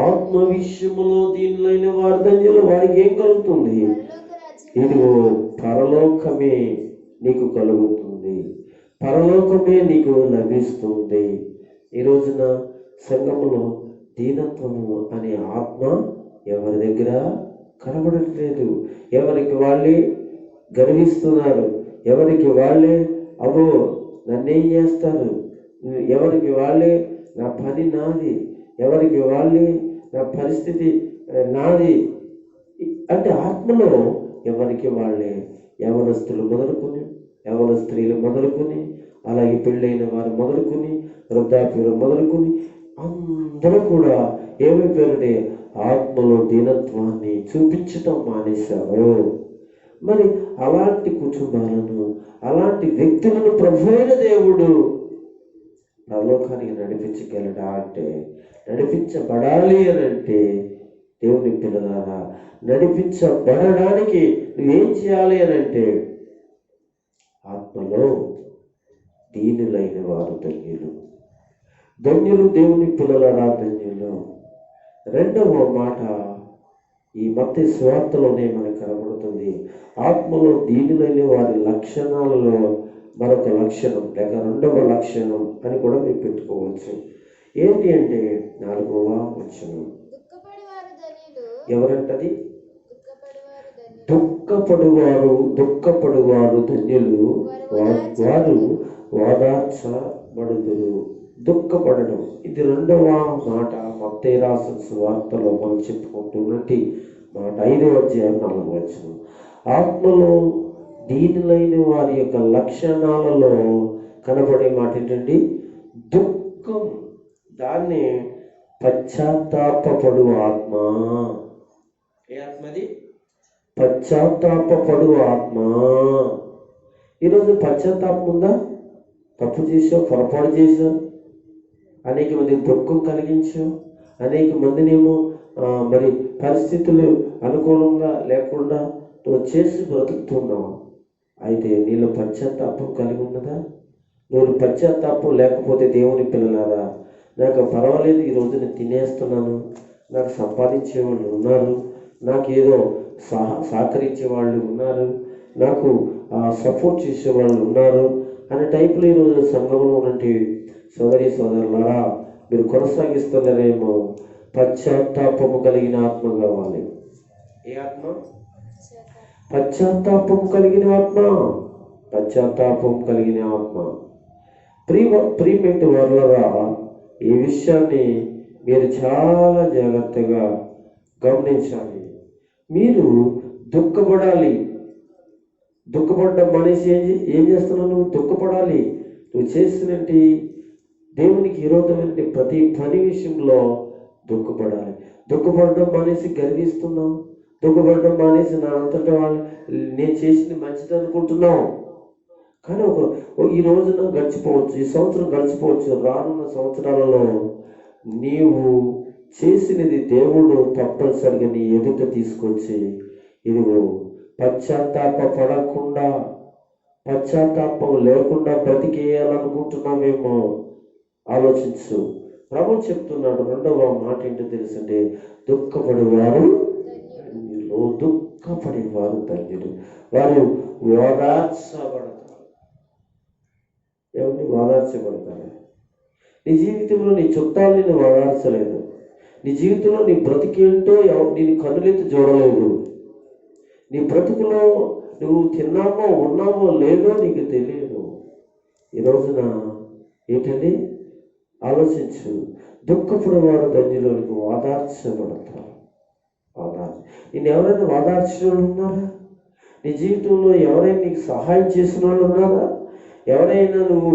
S1: ఆత్మ విషయములో దీనులైన వారు ధన్యులు. వారికి ఏం కలుగుతుంది? ఇదిగో పరలోకమే నీకు కలుగుతుంది, పరలోకమే నీకు లభిస్తుంది. ఈ రోజున సంఘములో దీనత్వము అనే ఆత్మ ఎవరి దగ్గర కనబడట్లేదు. ఎవరికి వాళ్ళే గర్విస్తున్నారు, ఎవరికి వాళ్ళే అబ్బో నన్నేం చేస్తారు, ఎవరికి వాళ్ళే నా పని నాది, ఎవరికి వాళ్ళే నా పరిస్థితి నాది అంటే ఆత్మలో ఎవరికి వాళ్ళే, యవనస్తులు మొదలుకొని, యవన స్త్రీలు మొదలుకొని, అలాగే పెళ్ళైన వారు మొదలుకొని, వృద్ధాప్యులు మొదలుకొని అందరూ కూడా ఏమైపోయారంటే ఆత్మలో దీనత్వాన్ని చూపించటం మానేశారు. మరి అలాంటి కుటుంబాలను, అలాంటి వ్యక్తులను ప్రభువైన దేవుడు పరలోకానికి నడిపించగలడా అంటే, నడిపించబడాలి అని అంటే, దేవుని పిల్లలారా, నడిపించబడడానికి నువ్వేం చేయాలి అని అంటే, ఆత్మలో దీనులైన వారు ధన్యులు. దేవుని పిల్లలారా ధన్యులు. రెండవ మాట ఈ మత్తయి సువార్తలోనే మనకు కనబడుతుంది. ఆత్మలో దీనులైన వారి లక్షణాలలో మరొక లక్షణం లేక రెండవ లక్షణం అని కూడా మీరు పెట్టుకోవచ్చు. ఏంటి అంటే 4వ వచనం. ఎవరంటది? దుఃఖ దుఃఖపడువారు ధన్యులు, వారు ఓదార్చబడుదురు. దుఃఖపడడం ఇది రెండవ మాట మత్తయి రాసిన సువార్తలో మనం చెప్పుకుంటున్నట్టు మాట 5వ అధ్యాయం 4వ వచనం. ఆత్మలో దీనులైన వారి యొక్క లక్షణాలలో కనబడే మాట ఏంటండి? దుఃఖం. దాన్ని పశ్చాత్తాపపడు ఆత్మ. ఏ ఆత్మది? పశ్చాత్తాపపడు ఆత్మ. ఈరోజు పశ్చాత్తాపం ఉందా? తప్పు చేసావు, పొరపాటు చేసావు, అనేక మంది దుఃఖం కలిగించావు, అనేక మందినేమో మరి పరిస్థితులు అనుకూలంగా లేకుండా నువ్వు చేసి బ్రతుకుతున్నావు. అయితే నీలో పశ్చాత్తాపం కలిగి ఉన్నదా? నువ్వు పశ్చాత్తాపం లేకపోతే దేవుని పిల్లలారా, నాకు పర్వాలేదు, ఈరోజు నేను తినేస్తున్నాను, నాకు సంపాదించే వాళ్ళు ఉన్నారు, నాకు ఏదో సహకరించే వాళ్ళు ఉన్నారు, నాకు సపోర్ట్ చేసే వాళ్ళు ఉన్నారు అనే టైపులో ఈరోజు సంఘంలో ఉన్నట్టు సోదరులారా మీరు కొనసాగిస్తున్నారేమో. పశ్చాత్తాపము కలిగిన ఆత్మ కావాలి. ఏ ఆత్మ? పశ్చాత్తాపం కలిగిన ఆత్మ. పశ్చాత్తాపం కలిగిన ఆత్మ. ప్రియమైన వారులారా, ఈ విషయాన్ని మీరు చాలా జాగ్రత్తగా గమనించాలి. మీరు దుఃఖపడాలి. దుఃఖపడడం మనిషి ఏం చేస్తున్నావు? నువ్వు దుఃఖపడాలి. నువ్వు చేసినట్టు దేవునికి విరోధమైన ప్రతి పని విషయంలో దుఃఖపడాలి. దుఃఖపడడం మానేసి గర్విస్తున్నావు, దుఃఖపడడం మానేసి నా అంతటా నేను చేసింది మంచిది అనుకుంటున్నావు. కానీ ఈ రోజున గడిచిపోవచ్చు, ఈ సంవత్సరం గడిచిపోవచ్చు, రానున్న సంవత్సరాలలో నీవు చేసినది దేవుడు తప్పనిసరిగా నీ ఎదుట తీసుకొచ్చి ఇదిగో పశ్చాత్తాపం లేకుండా బ్రతికేయాలనుకుంటున్నావేమో. ఆలోచించు. ప్రభు చెప్తున్నాడు, రెండవ మాట ఏంటో తెలుసండి, దుఃఖపడేవారు ధన్యులు, వారు ఓదార్చబడతారు. ఎవరిని ఓదార్చబడతారు? నీ జీవితంలో నీ చుట్టాలు నిన్ను ఓదార్చలేదు. నీ జీవితంలో నీ బ్రతికేంటో నేను కనులెత్తి చూడలేదు. నీ బ్రతుకులో నువ్వు తిన్నావో ఉన్నావో లేదో నీకు తెలియదు. ఈ రోజున ఏంటండి? ఆలోచించు. దుఃఖపడేవారు ధన్యులకు ఓదార్చబడతారు. నేను ఎవరైనా ఓదార్చిన వాళ్ళు ఉన్నారా? నీ జీవితంలో ఎవరైనా నీకు సహాయం చేసిన వాళ్ళు ఉన్నారా? ఎవరైనా నీవు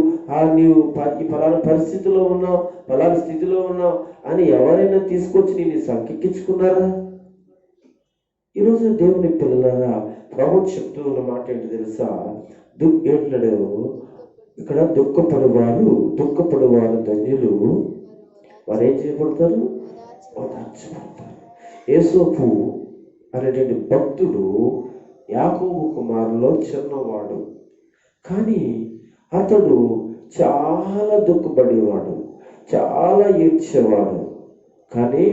S1: ఈ ఫలానా పరిస్థితిలో ఉన్నావు, ఫలానా స్థితిలో ఉన్నావు అని ఎవరైనా తీసుకొచ్చి నేను సంకెక్కించుకున్నారా? ఈరోజు దేవుని పిల్లలారా, ప్రభు చెప్తూ ఉన్న మాట ఏంటి తెలుసా? ఏంటన్నాడు ఇక్కడ? దుఃఖపడేవారు ధన్యులు, వారు ఏం చేయబడతారు? ఓదార్చబడతారు. యేసోపు అనేటువంటి భక్తుడు యాకోబు కుమారులో చిన్నవాడు, కానీ అతడు చాలా దుఃఖపడేవాడు, చాలా ఏడ్చేవాడు. కానీ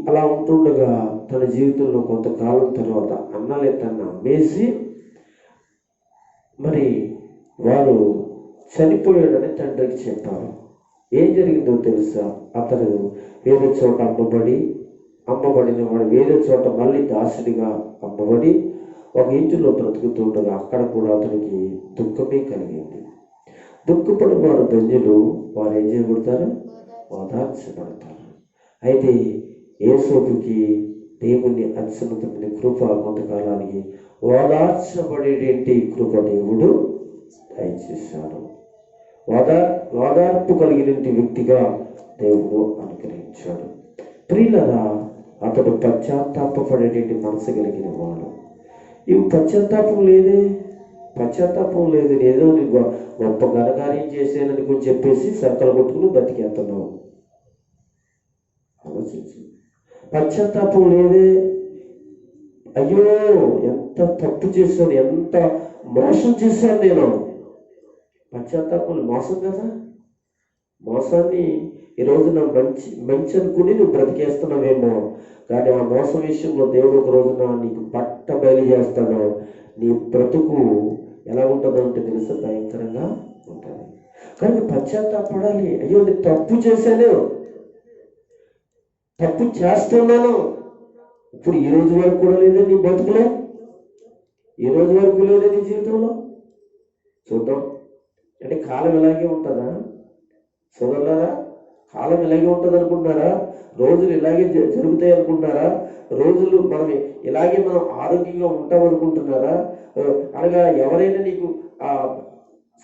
S1: అలా ఉంటుండగా తన జీవితంలో కొంతకాలం తర్వాత అన్నలే తన అమ్మేసి మరి వారు చనిపోయాడని తండ్రికి చెప్పారు. ఏం జరిగిందో తెలుసా? అతను వేరే చోట అమ్మబడిన వాడు వేరే చోట మళ్ళీ దాసుడిగా అమ్మబడి ఒక ఇంటిలో బ్రతుకుతుండగా అక్కడ కూడా అతనికి దుఃఖమే కలిగింది. దుఃఖపడి వారు ధన్యులు, వారు ఏం చేయబడతారు? ఓదార్చబడతారు. అయితే యేసోపుకి దేవుని అత్యున్నతమైన కృప కొంతకాలానికి ఓదార్చబడేటి కృప దేవుడు దయచేశాడు. ఓదార్పు కలిగిన వ్యక్తిగా దేవుడు అనుగ్రహించాడు. ప్రియులరా, అతడు పశ్చాత్తాపడేటువంటి మనసు కలిగిన వాడు. ఇవి పశ్చాత్తాపం లేదు. ఏదో నీకు గొప్ప ఘనకార్యం చేసేనని కొంచెం చెప్పేసి సర్కలు కొట్టుకుని బతికేస్తున్నావు. ఆలోచించు. పశ్చాత్తాపం లేదే. అయ్యో ఎంత తప్పు చేశాను, ఎంత మోసం చేశాను నేను. పశ్చాత్తాపం మోసం కదా. మోసాన్ని ఈ రోజున మంచి అనుకుని నువ్వు బ్రతికేస్తున్నావేమో, కానీ ఆ మోసం విషయంలో దేవుడు ఒక రోజున నీకు పట్ట బయలు చేస్తాడు. నీ బ్రతుకు ఎలా ఉంటుందో అంటే తెలుసు, భయంకరంగా ఉంటుంది. కానీ పశ్చాత్తాపడాలి. అయ్యో నేను తప్పు చేశాను, తప్పు చేస్తున్నాను. ఇప్పుడు ఈ రోజు వరకు కూడా లేదా నీ బతుకులో ఈ రోజు వరకు లేదా నీ జీవితంలో? చూద్దాం. అంటే కాలం ఇలాగే ఉంటుందా? సోదరులారా, కాలం ఇలాగే ఉంటుంది అనుకుంటున్నారా? రోజులు ఇలాగే జరుగుతాయి అనుకుంటున్నారా? రోజులు ఇలాగే మనం ఆరోగ్యంగా ఉంటాం అనుకుంటున్నారా? అనగా ఎవరైనా నీకు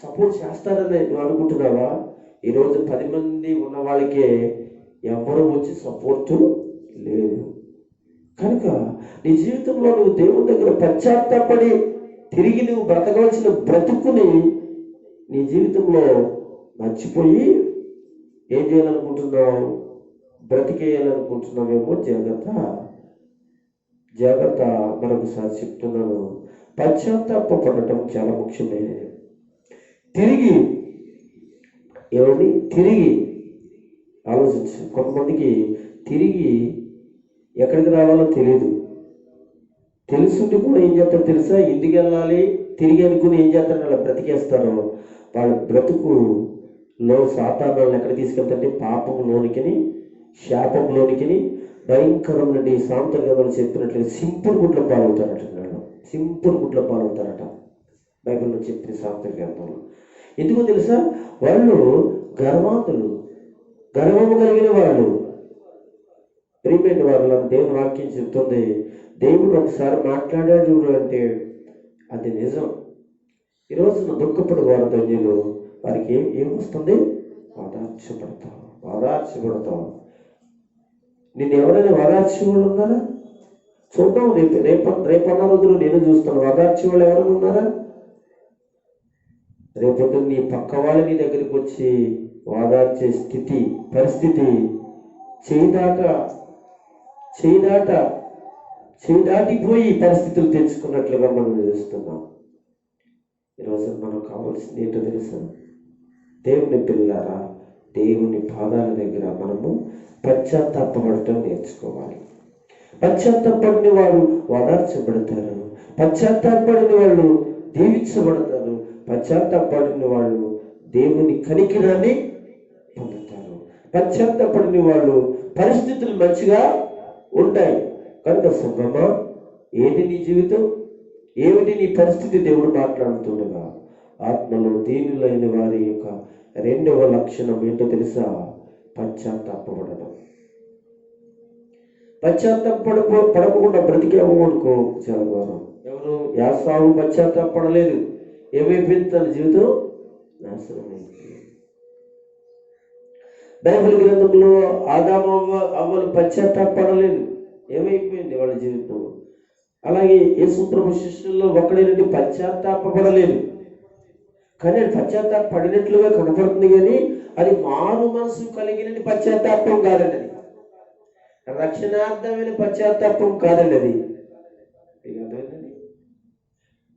S1: సపోర్ట్ చేస్తారని నువ్వు అనుకుంటున్నావా? ఈరోజు 10 మంది ఉన్న వాళ్ళకే ఎవరు వచ్చి సపోర్టు లేదు. కనుక నీ జీవితంలో నువ్వు దేవుని దగ్గర పశ్చాత్తాపడి తిరిగి నువ్వు బ్రతకవలసిన బ్రతుకుని నీ జీవితంలో మర్చిపోయి ఏం చేయాలనుకుంటున్నావు? బ్రతికేయాలనుకుంటున్నావేమో. జాగ్రత్త. మరొకసారి చెప్తున్నాను, పశ్చాత్తాపడటం చాలా ముఖ్యమైనది. తిరిగి ఆలోచించు. కొంతమందికి తిరిగి ఎక్కడికి రావాలో తెలియదు. తెలుసుంటే కూడా ఏం చేస్తారో తెలుసా? ఇంటికి వెళ్ళాలి తిరిగి అనుకుని ఏం చేస్తారు? అలా బ్రతికేస్తారు. వాళ్ళ బ్రతుకులో సాతానాలను ఎక్కడ తీసుకెళ్తారంటే పాపంలోనికి, శాపంలోనికి, భయంకరమైన సాంతల గదులు చెప్పినట్లు సింపుల్ గుడ్ల పాలవుతారట. సింపుల్ గుడ్ల పాలవుతారట బైబిల్లో చెప్పిన సాంతల గ్రంథంలో. ఎందుకో తెలుసా? వాళ్ళు గర్వము కలిగిన వాళ్ళు. ప్రియమైన వాళ్ళు, దేవుని వాక్యం చెప్తుంది, దేవుడు ఒకసారి మాట్లాడాడు అంటే అది నిజం. ఈరోజు దుఃఖపడి వారు ధన్యులు. వారికి ఏమొస్తుంది? ఓదార్చబడతాం. నిన్ను ఎవరైనా ఓదార్చే వాళ్ళు ఉన్నారా? చూద్దాం. రేపన్న రోజులు నేను చూస్తాను. ఓదార్చే వాళ్ళు ఎవరైనా ఉన్నారా? రేపొద్దు నీ పక్క వాళ్ళు నీ దగ్గరికి వచ్చి ఓదార్చే పరిస్థితి చేయి దాటిపోయి పరిస్థితులు తెచ్చుకున్నట్లుగా మనం చూస్తున్నాం. ఈరోజు మనకు కావాల్సింది ఏంటో తెలుసా? దేవుని పిల్లారా, దేవుని పాదాల దగ్గర మనము పశ్చాత్తాపడటం నేర్చుకోవాలి. పశ్చాత్తాపడిన వారు ఓదార్చబడతారు. పశ్చాత్తాపడిన వాళ్ళు దీవించబడతారు. పశ్చాత్తాపడిన వాళ్ళు దేవుని కనికరాన్ని పొందుతారు. పశ్చాత్తాపడిన వాళ్ళు పరిస్థితులు మంచిగా ఉంటాయి. కనుక సుఖమా, ఏంటి నీ జీవితం? ఏమిటి నీ పరిస్థితి? దేవుడు మాట్లాడుతుండగా ఆత్మలో దీనులైన వారి యొక్క 2వ లక్షణం ఏంటో తెలుసా? పశ్చాత్తాపడడం. పడకుండా బ్రతికేమో అనుకో చాలా ఘోరం. ఎవరు? యాసావు పశ్చాత్తాపడలేదు. ఏమైపోయింది? తన జీవితం నాశనం అయిపోయింది. బైబిల్ గ్రంథంలో ఆదాము అవ్వలు పశ్చాత్తాపడలేదు. ఏమైపోయింది వాళ్ళ జీవితం? అలాగే యేసు ప్రభు శిష్యుల్లో ఒకడైనటువంటి పశ్చాత్తాపడలేదు. కానీ పశ్చాత్తాపడినట్లుగా కనపడుతుంది, కానీ అది మారు మనసు కలిగిన పశ్చాత్తాపం కాదండి. అది రక్షణార్థమైన పశ్చాత్తాపం కాదండి. అది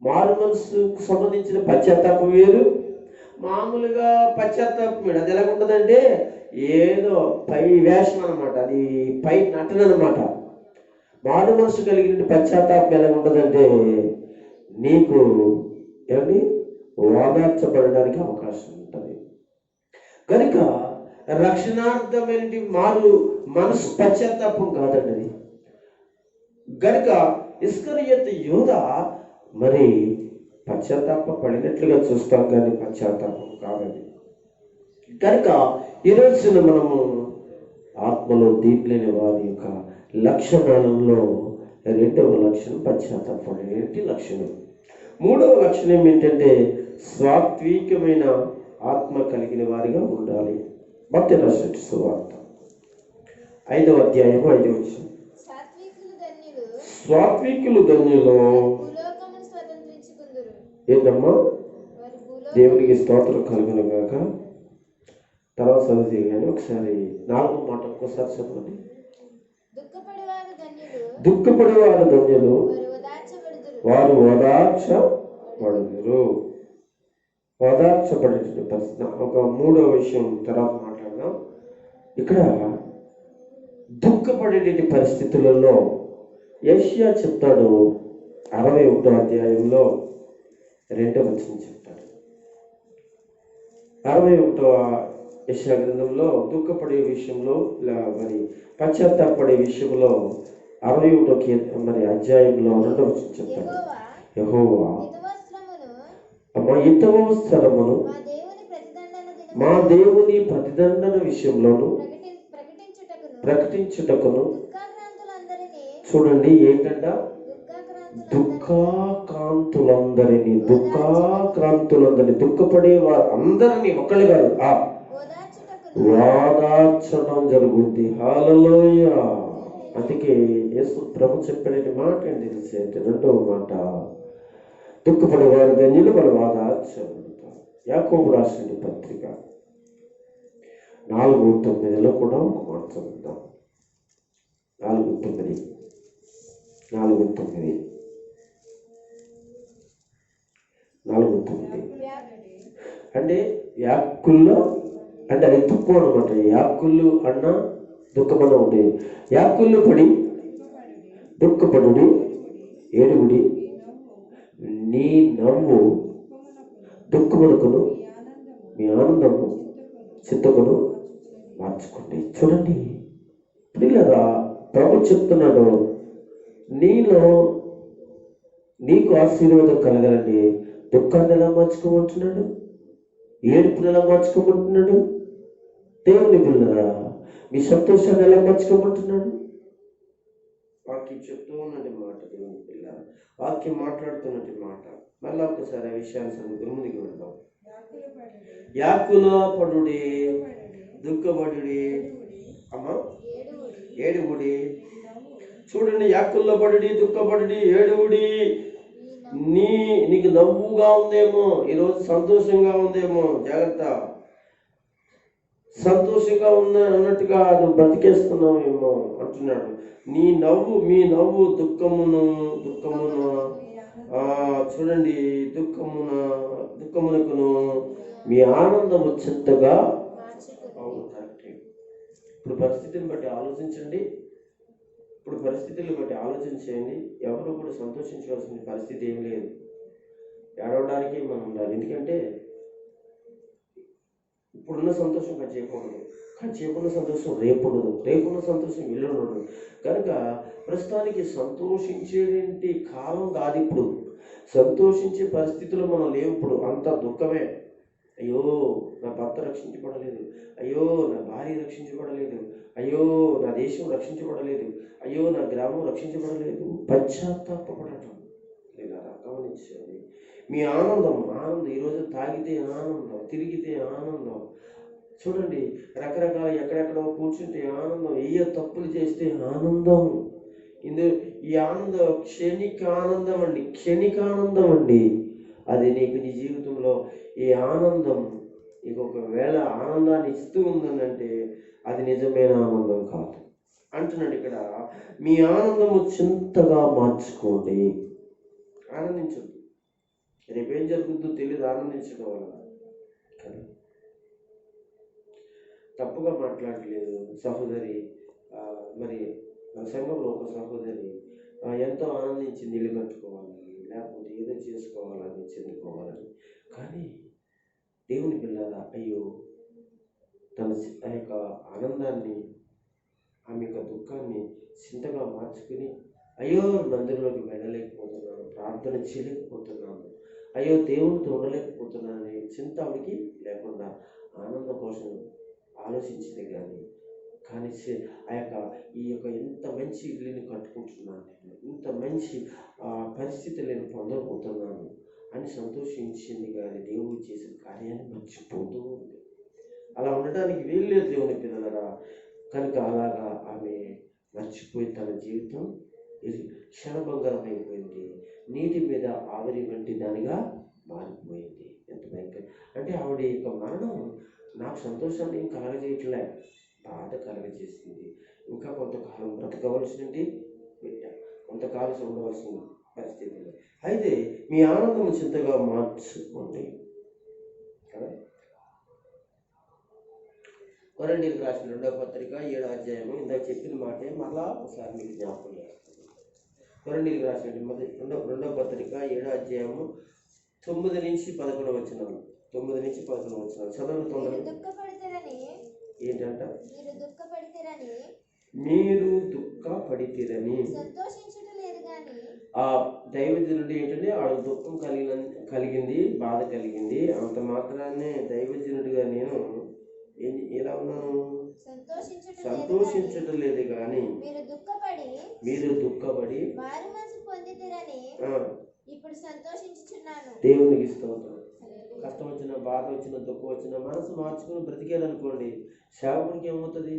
S1: మారు మనసుకు సంబంధించిన పశ్చాత్తాపం వేరు, మామూలుగా పశ్చాత్తాపం వేరు. అది ఎలాగుంటుందంటే ఏదో పై వేషం అనమాట, అది పై నటన అనమాట. మారు మనసు కలిగిన పశ్చాత్తాపం ఎలా ఉంటుందంటే నీకు ఏమండి ఓదార్చబడడానికి అవకాశం ఉంటుంది. కనుక రక్షణార్థమైన మారు మనసు పశ్చాత్తాపం కాదండి అది. కనుక ఇస్కరియోతు యూదా మరి పశ్చాత్తాప పడినట్లుగా చూస్తాం, కానీ పశ్చాత్తాపం కాదండి. కనుక ఈరోజు మనము ఆత్మలో దీపులేని వారి యొక్క లక్షణాలలో 2వ లక్షణం పశ్చాత్తాపడే లక్షణం. 3వ లక్షణం ఏంటంటే సాత్వికమైన ఆత్మ కలిగిన వారిగా ఉండాలి. మత్తయి రాసిన సువార్త 5వ అధ్యాయం 5వ వచనం. సాత్వికులు ధన్యులు. ఏంటమ్మా? దేవునికి స్తోత్రం కలుగును గాక. తర్వాత చదివి కానీ ఒకసారి 4వ మాట ఒక్కసారి చదవండి. దుఃఖపడేవారు ధన్యులు, వారు ఓదార్చబడుదురు. ఓదార్చబడే పరిస్థితి. ఒక 3వ విషయం తర్వాత మాట్లాడదాం. ఇక్కడ దుఃఖపడే పరిస్థితులలో యెషయా చెప్తాడు 61వ అధ్యాయంలో 2వ వచనం చెప్తాడు. 61వ యెషయా గ్రంథంలో దుఃఖపడే విషయంలో మరి పశ్చాత్తాపడే విషయంలో 61వ మరి అధ్యాయంలో 2వ వచనం చెప్తాడు. యెహోవా
S2: హితవస్త్రమును
S1: మా హితవస్త్రమును మా దేవుని ప్రతిదండన విషయంలోను ప్రకటించుటకును. చూడండి ఏంటంట, దుఃఖాక్రాంతులందరినీ దుఃఖపడే వారు అందరినీ ఒక్కళ్ళే కాదు వాదార్చడం జరుగుద్ది. హల్లెలూయా. అందుకే యేసు ప్రభు చెప్పిన మాట ఏంటి తెలిసే, రెండవ మాట, దుఃఖపడేవారు ధన్యులు, వాళ్ళు వాదార్చబడతారు. యాకోబు రాసిన పత్రిక 4:9 కూడా ఒక మాట చదువుతాం. 4:9 అంటే యాక్కుల్లో అంటే అది దుఃఖం అనమాట. యాక్కుళ్ళు అన్న దుఃఖమన్న ఉంటాయి. యాక్కుళ్ళు పడి దుఃఖపడుడి, ఏడుగుడి, నీ నవ్వు దుఃఖమునకును మీ ఆనందము చింతకును మార్చుకోండి. చూడండి పిల్లరా, ప్రభు చెప్తున్నాడు, నీకు ఆశీర్వాదం కలగాలండి. దుఃఖాన్ని ఎలా మార్చుకోమంటున్నాడు? ఏడుపుని ఎలా మార్చుకోమంటున్నాడు? దేవుని పిల్లరా, మీ సంతోషాన్ని ఎలా మార్చుకోమంటున్నాడు? వాక్యం చెప్తూ ఉన్నది మాట. దేవుని పిల్ల వాక్యం మాట్లాడుతున్నట్టు మాట. మళ్ళా ఒకసారి ఆ విషయాన్ని గురుమునికి వెళ్దాం. యాకుల పడుడి, దుఃఖపడుడి, అమ్మా ఏడుగుడి. చూడండి, యాకుల్లో పడుడి, దుఃఖపడుడి, ఏడుగుడి. నీకు నవ్వుగా ఉందేమో, ఈరోజు సంతోషంగా ఉందేమో, జాగ్రత్త. సంతోషంగా ఉన్నట్టుగా నువ్వు బ్రతికేస్తున్నావేమో అంటున్నాడు. మీ నవ్వు దుఃఖమును చూడండి, దుఃఖమునకును మీ ఆనందము చింతగా. అవును, కరెక్ట్. ఇప్పుడు పరిస్థితిని బట్టి ఆలోచించండి. ఆలోచించేయండి. ఎవరు కూడా సంతోషించవలసిన పరిస్థితి ఏం లేదు. ఏడవడానికి మనం ఉండాలి. ఎందుకంటే ఇప్పుడున్న సంతోషం కాసేపున్న సంతోషం రేపున్న సంతోషం ఎల్లుండదు. కనుక ప్రస్తుతానికి సంతోషించేటి కాలం కాదు ఇప్పుడు. సంతోషించే పరిస్థితుల్లో మనం లేవు ఇప్పుడు. అంత దుఃఖమే. అయ్యో నా భర్త రక్షించబడలేదు, అయ్యో నా భార్య రక్షించబడలేదు, అయ్యో నా దేశం రక్షించబడలేదు, అయ్యో నా గ్రామం రక్షించబడలేదు. పశ్చాత్తాపడటం లేదా గమనించండి. మీ ఆనందం ఈరోజు తాగితే ఆనందం, తిరిగితే ఆనందం. చూడండి, రకరకాల ఎక్కడెక్కడో కూర్చుంటే ఆనందం, తప్పులు చేస్తే ఆనందం. ఈ ఆనందం క్షణికానందం అండి. అది నీకు నీ జీవితంలో ఈ ఆనందం నీకు ఒకవేళ ఆనందాన్ని ఇస్తూ ఉందనంటే అది నిజమైన ఆనందం కాదు అంటున్నాడు ఇక్కడ. మీ ఆనందము చింతగా మార్చుకోండి. ఆనందించద్దు. రేపేం జరుగుతుందో తెలియదు ఆనందించడం వల్ల. తప్పుగా మాట్లాడలేదు సహోదరి. మరి సంఘంలో ఒక సహోదరి ఎంతో ఆనందించింది, ఇల్లు కట్టుకోవాలని, లేకపోతే ఏదో చేసుకోవాలని, చెందుకోవాలని. కానీ దేవుని పిల్లల అయ్యో తన ఆ యొక్క ఆనందాన్ని, ఆమె యొక్క దుఃఖాన్ని చింతగా మార్చుకుని, అయ్యో మందిరంలోకి వెళ్ళలేకపోతున్నాను, ప్రార్థన చేయలేకపోతున్నాను, అయ్యో దేవునితో ఉండలేకపోతున్నాను అనే చింత ఆవిడికి లేకుండా ఆనందం కోసం ఆలోచించింది. కానీ ఈ యొక్క ఎంత మంచి ఇల్లుని కట్టుకుంటున్నాను, నేను ఇంత మంచి పరిస్థితి నేను పొందబోతున్నాను అని సంతోషించింది. కానీ దేవుడు చేసిన కార్యాన్ని మర్చిపోతూ ఉంది. అలా ఉండడానికి వీల్లేదు దేవుని పిల్లలరా. కనుక అలాగా ఆమె మర్చిపోయి తన జీవితం క్షణభంగరం అయిపోయింది. నీటి మీద ఆవిరి వంటి దానిగా మారిపోయింది. ఎంత భయంకర అంటే ఆవిడ యొక్క మరణం నాకు సంతోషాన్ని ఏం కలగజేయట్లే, బాధ కలగజేసింది. ఇంకా కొంతకాలం బ్రతకవలసింది, కొంతకాలం ఉండవలసిన పరిస్థితి. అయితే మీ ఆనందం చింతగా మార్చుకోండి. కొరంథీయులకు రాసిన 2వ పత్రిక 7వ అధ్యాయము ఇందాక చెప్పిన మాటే మరలా ఒకసారి మీకు జ్ఞాపకం చేస్తాను. కొరంథీయులకు రాసిన 2వ పత్రిక 7వ అధ్యాయము 9 నుంచి 11 వచనాలు. 9 నుంచి 11 వచనాలు చదవండి తొందరగా. ఏంటంట? మీరు దుఃఖపడితిరని దైవజనుడు ఏంటంటే వాడు దుఃఖం కలిగింది, బాధ కలిగింది, అంత మాత్రాన్నే దైవజనుడిగా నేను ఎలా ఉన్నాను, సంతోషించటం లేదు కానీ మీరు దుఃఖపడి
S2: ఇప్పుడు సంతోషించుచున్నాను.
S1: దేవునికి స్తోత్రం. కష్టం వచ్చిన, బాధ వచ్చిన, దుఃఖం వచ్చిన మనసు మార్చుకుని బ్రతికారనుకోండి, సేవకునికి ఏమవుతుంది?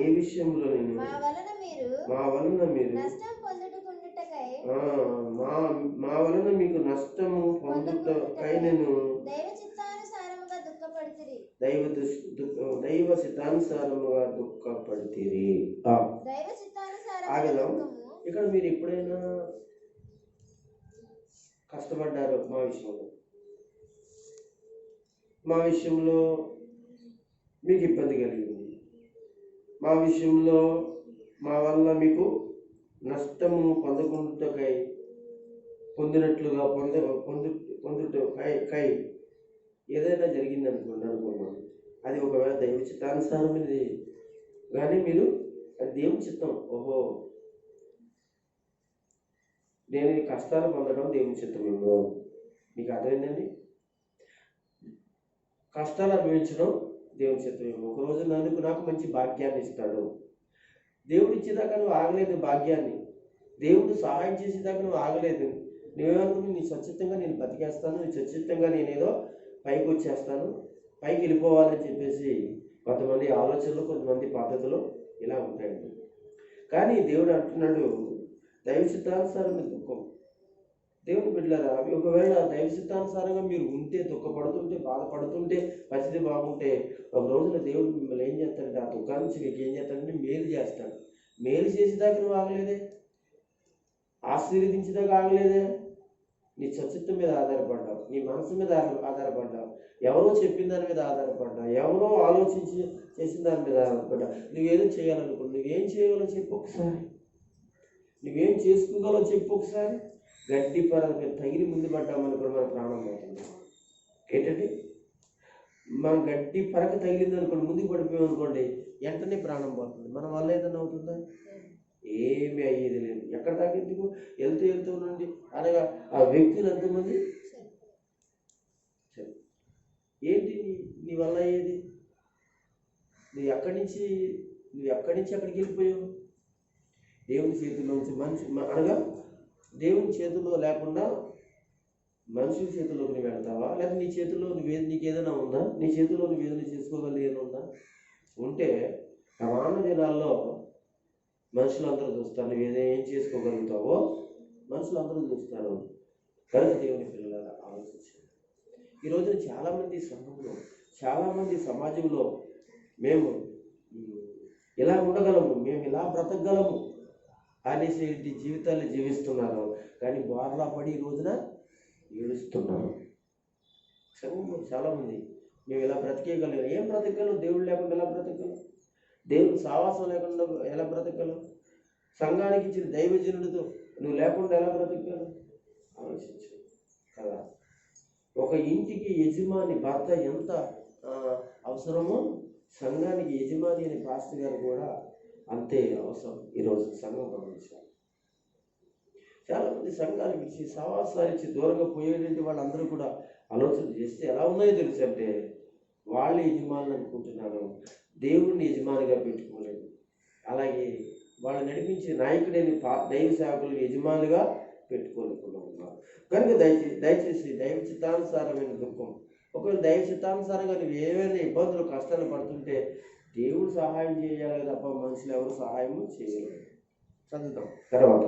S2: ఏ విషయంలో మా వలన మీరు నష్టం పొందుటకై
S1: మా వలన మీకు నష్టము పొందుటకై నేను దైవ చిత్తానుసారముగా దుఃఖపడితిరి. ఆగదాం. ఇక్కడ మీరు ఎప్పుడైనా కష్టపడ్డారు మా విషయంలో మీకు ఇబ్బంది కలిగింది, మా విషయంలో మా వల్ల మీకు నష్టము పొందినట్లుగా పొందుటకై ఏదైనా జరిగింది అనుకున్నాను, అది ఒకవేళ దైవ చిత్తానుసారమైనది కానీ మీరు అది దేవుని చిత్తం, ఓహో నేను ఈ కష్టాలు పొందడం దేవుని చిత్తమేమో, మీకు అర్థమైందండి? కష్టాలు అనుభవించడం దేవుని చిత్తమేమో. ఒకరోజు నాకు మంచి భాగ్యాన్ని ఇస్తాడు. దేవుడు ఇచ్చేదాకా నువ్వు ఆగలేదు, భాగ్యాన్ని దేవుడు సహాయం చేసేదాకా నువ్వు ఆగలేదు. నువ్వేమనుకుని నీ స్వచ్ఛితంగా నేను బతికేస్తాను, నీ స్వచ్ఛితంగా నేనేదో పైకి వచ్చేస్తాను, పైకి వెళ్ళిపోవాలని చెప్పేసి కొంతమంది ఆలోచనలు, కొంతమంది పద్ధతులు ఇలా ఉంటాయండి. కానీ దేవుడు అంటున్నాడు దైవ చిత్తానుసారమైన దుఃఖం. దేవుని బిడ్డలారా, ఒకవేళ దైవ చిత్తానుసారంగా మీరు ఉంటే, దుఃఖపడుతుంటే, బాధపడుతుంటే, పరిస్థితి బాగుంటే, ఒక రోజున దేవుడు మిమ్మల్ని ఏం చేస్తాడంటే ఆ దుఃఖాన్ని నుంచి మీకు ఏం చేస్తాడంటే మేలు చేస్తాడు. మేలు చేసేదాకా నువ్వు ఆగలేదే, ఆశీర్వదించేదాకా ఆగలేదే, నీ స్వచ్ఛత్వం మీద ఆధారపడ్డావు, నీ మనసు మీద ఆధారపడ్డావు, ఎవరో చెప్పిన దాని మీద ఆధారపడ్డావు, ఎవరో ఆలోచించి చేసిన దాని మీద ఆధారపడ్డావు. నువ్వేదో చేయాలనుకో, నువ్వేం చేయగలో చెప్పు ఒకసారి, నువ్వేం చేసుకోగలో చెప్పు ఒకసారి. గడ్డి పరక తగిలి ముందు పడ్డామనుకో మన ప్రాణం పోతుంది. ఏంటంటే మన గడ్డి పరక తగిలింది అనుకోండి, ముందుకు పడిపోయాం అనుకోండి, వెంటనే ప్రాణం పోతుంది. మన వల్ల ఏదైనా అవుతుందా? ఏమీ అయ్యేది లేదు. ఎక్కడ దాకా ఎందుకు వెళ్తూ నుండి అనగా ఆ వ్యక్తులు ఎంతమంది, ఏంటి నీ వల్ల అయ్యేది? నువ్వు ఎక్కడి నుంచి అక్కడికి వెళ్ళిపోయావు? దేవుని చేతిలోంచి అనగా దేవుని చేతుల్లో లేకుండా మనుషుల చేతుల్లోకి నువ్వు వెళ్తావా? లేదా నీ చేతుల్లో నీకు ఏదైనా ఉందా? నీ చేతుల్లో నువ్వు ఏదైనా చేసుకోగలిగేది ఉందా? ఉంటే రవాణ దినాల్లో మనుషులందరూ చూస్తారు, నువ్వు ఏం చేసుకోగలుగుతావో మనుషులందరూ చూస్తారు. కనుక దేవుని పిల్లల ఆలోచించారు. ఈ రోజున చాలామంది సంఘంలో, చాలామంది సమాజంలో మేము ఇలా ఉండగలము, మేము ఇలా బ్రతకగలము అనేసి జీవితాలు జీవిస్తున్నారు. కానీ బార్లా పడి ఈ రోజున ఏడుస్తున్నారు. సంఘంలో చాలామంది మేము ఇలా బ్రతికేయగలం. ఏం బ్రతకగలం? దేవుడు లేకుండా ఎలా బ్రతకగలం? దేవుడు సావాసం లేకుండా ఎలా బ్రతకగలం? సంఘానికి ఇచ్చిన దైవజనుడితో నువ్వు లేకుండా ఎలా బ్రతకగలం? ఆలోచించు కదా. ఒక ఇంటికి యజమాని భర్త ఎంత అవసరమో, సంఘానికి యజమాని అనే పాస్టర్ గారు కూడా అంతే అవసరం. ఈరోజు సంఘం గమనించాలి. చాలామంది సంఘానికి ఇచ్చి సవాసాలు ఇచ్చి దూరంగా పోయేటువంటి వాళ్ళందరూ కూడా ఆలోచన చేస్తే ఎలా ఉన్నాయో తెలుసు. అంటే వాళ్ళే యజమానులు అనుకుంటున్నారు, దేవుడిని యజమానిగా పెట్టుకోలేదు. అలాగే వాళ్ళు నడిపించే నాయకుడైన దైవ సేవకులు యజమానులుగా పెట్టుకోలేకుండా ఉన్నారు. కనుక దయచేసి దైవ చిత్తానుసారమైన దుఃఖం, ఒకవేళ దైవ చిత్తానుసారంగా నువ్వు ఏవైనా ఇబ్బందులు కష్టాలు పడుతుంటే దేవుడు సహాయం చేయాలి తప్ప మనుషులు ఎవరు సహాయం చేయలేరు. చదువుతాం తర్వాత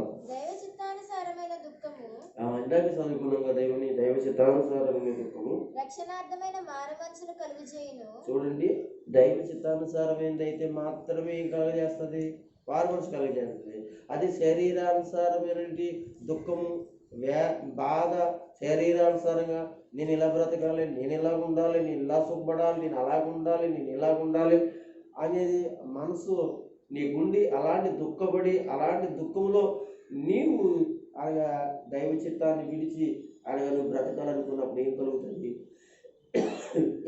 S1: ఇందాక చదువుకున్నాం కదా, దైవ చిత్తానుసారమైన దుఃఖము
S2: రక్షణార్థమైన మారుమనసును కలుగజేయును.
S1: చూడండి, దైవ చిత్తానుసారమైనది అయితే మాత్రమే ఏం కలుగజేస్తుంది? మారుమనసు కలుగజేస్తుంది. అది శరీరానుసారమైన దుఃఖము, బాధ, శరీరానుసారంగా నేను ఇలా బ్రతకాలి, నేను ఇలా ఉండాలి, నేను ఇలా సుఖపడాలి, నేను అలాగుండాలి, నేను ఇలాగుండాలి అనేది మనసు నీకుండి అలాంటి దుఃఖపడి అలాంటి దుఃఖంలో నీవు దైవ చిత్తాన్ని విడిచి నువ్వు బ్రతకాలనుకున్నప్పుడు ఏం కలుగుతుంది?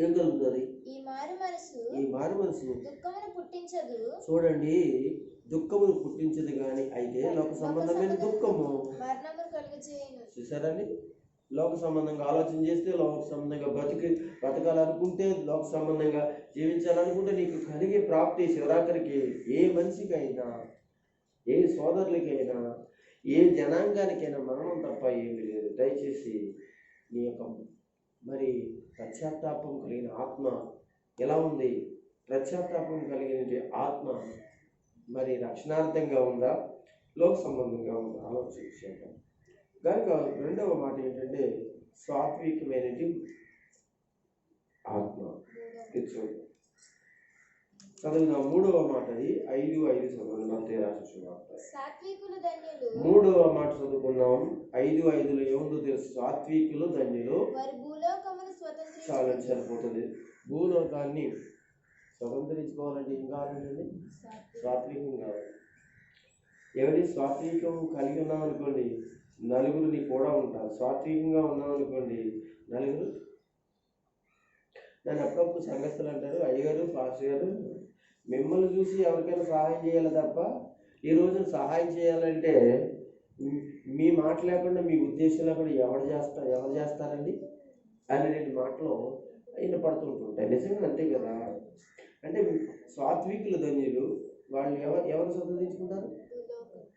S1: ఏం కలుగుతుంది?
S2: ఈ మారు
S1: మనసు
S2: దుఃఖమును పుట్టించదు.
S1: చూడండి, దుఃఖమును పుట్టించదు కానీ అయితే లోక సంబంధమైన దుఃఖము
S2: మరణమును కలుగజేయును.
S1: చూసారండి, లోక సంబంధంగా ఆలోచన చేస్తే, లోక సంబంధంగా బతకాలనుకుంటే, లోక సంబంధంగా జీవించాలనుకుంటే నీకు కలిగే ప్రాప్తి శివరాత్రికి ఏ మనిషికైనా, ఏ సోదరులకైనా, ఏ జనాంగానికైనా మరణం తప్ప ఏమీ లేదు. దయచేసి నీ యొక్క మరి పశ్చాత్తాపం కలిగిన ఆత్మ ఎలా ఉంది? పశ్చాత్తాపం కలిగిన ఆత్మ మరి రక్షణార్థంగా ఉందా, లోక సంబంధంగా ఉందా ఆలోచించాం. కనుక రెండవ మాట ఏంటంటే సాత్వికమైనటి ఆత్మ. చదువున మూడవ మాట, అది 5:5 చదవండి. మత్తయి రాసిన సువార్త మూడవ మాట చదువుకున్నాం. 5:5లో ఏముందో తెలుసు? సాత్వికులు ధన్యులు. చాలా సరిపోతుంది. భూలోకాన్ని స్వతంత్రించుకోవాలంటే ఏం కావాలండి? సాత్వికం కావాలి. ఎవరి సాత్వికం కలిగి ఉన్నాం అనుకోండి, నలుగురు నీ కూడా ఉంటారు. సాత్వికంగా ఉన్నాం అనుకోండి, నలుగురు. నన్ను అప్పుడప్పుడు సంఘస్థులు అంటారు, అయ్యగారు, పాస్టర్ గారు, మిమ్మల్ని చూసి ఎవరికైనా సహాయం చేయాలి తప్ప ఈ రోజు సహాయం చేయాలంటే మీ మాట లేకుండా, మీ ఉద్దేశం లేకుండా ఎవరు చేస్తారండి అనేటువంటి మాటలు వినపడుతుంటుంటాయి. నిజంగా అంతే కదా. అంటే సాత్వికులు ధన్యులు. వాళ్ళు ఎవరు సంతరించుకుంటారు?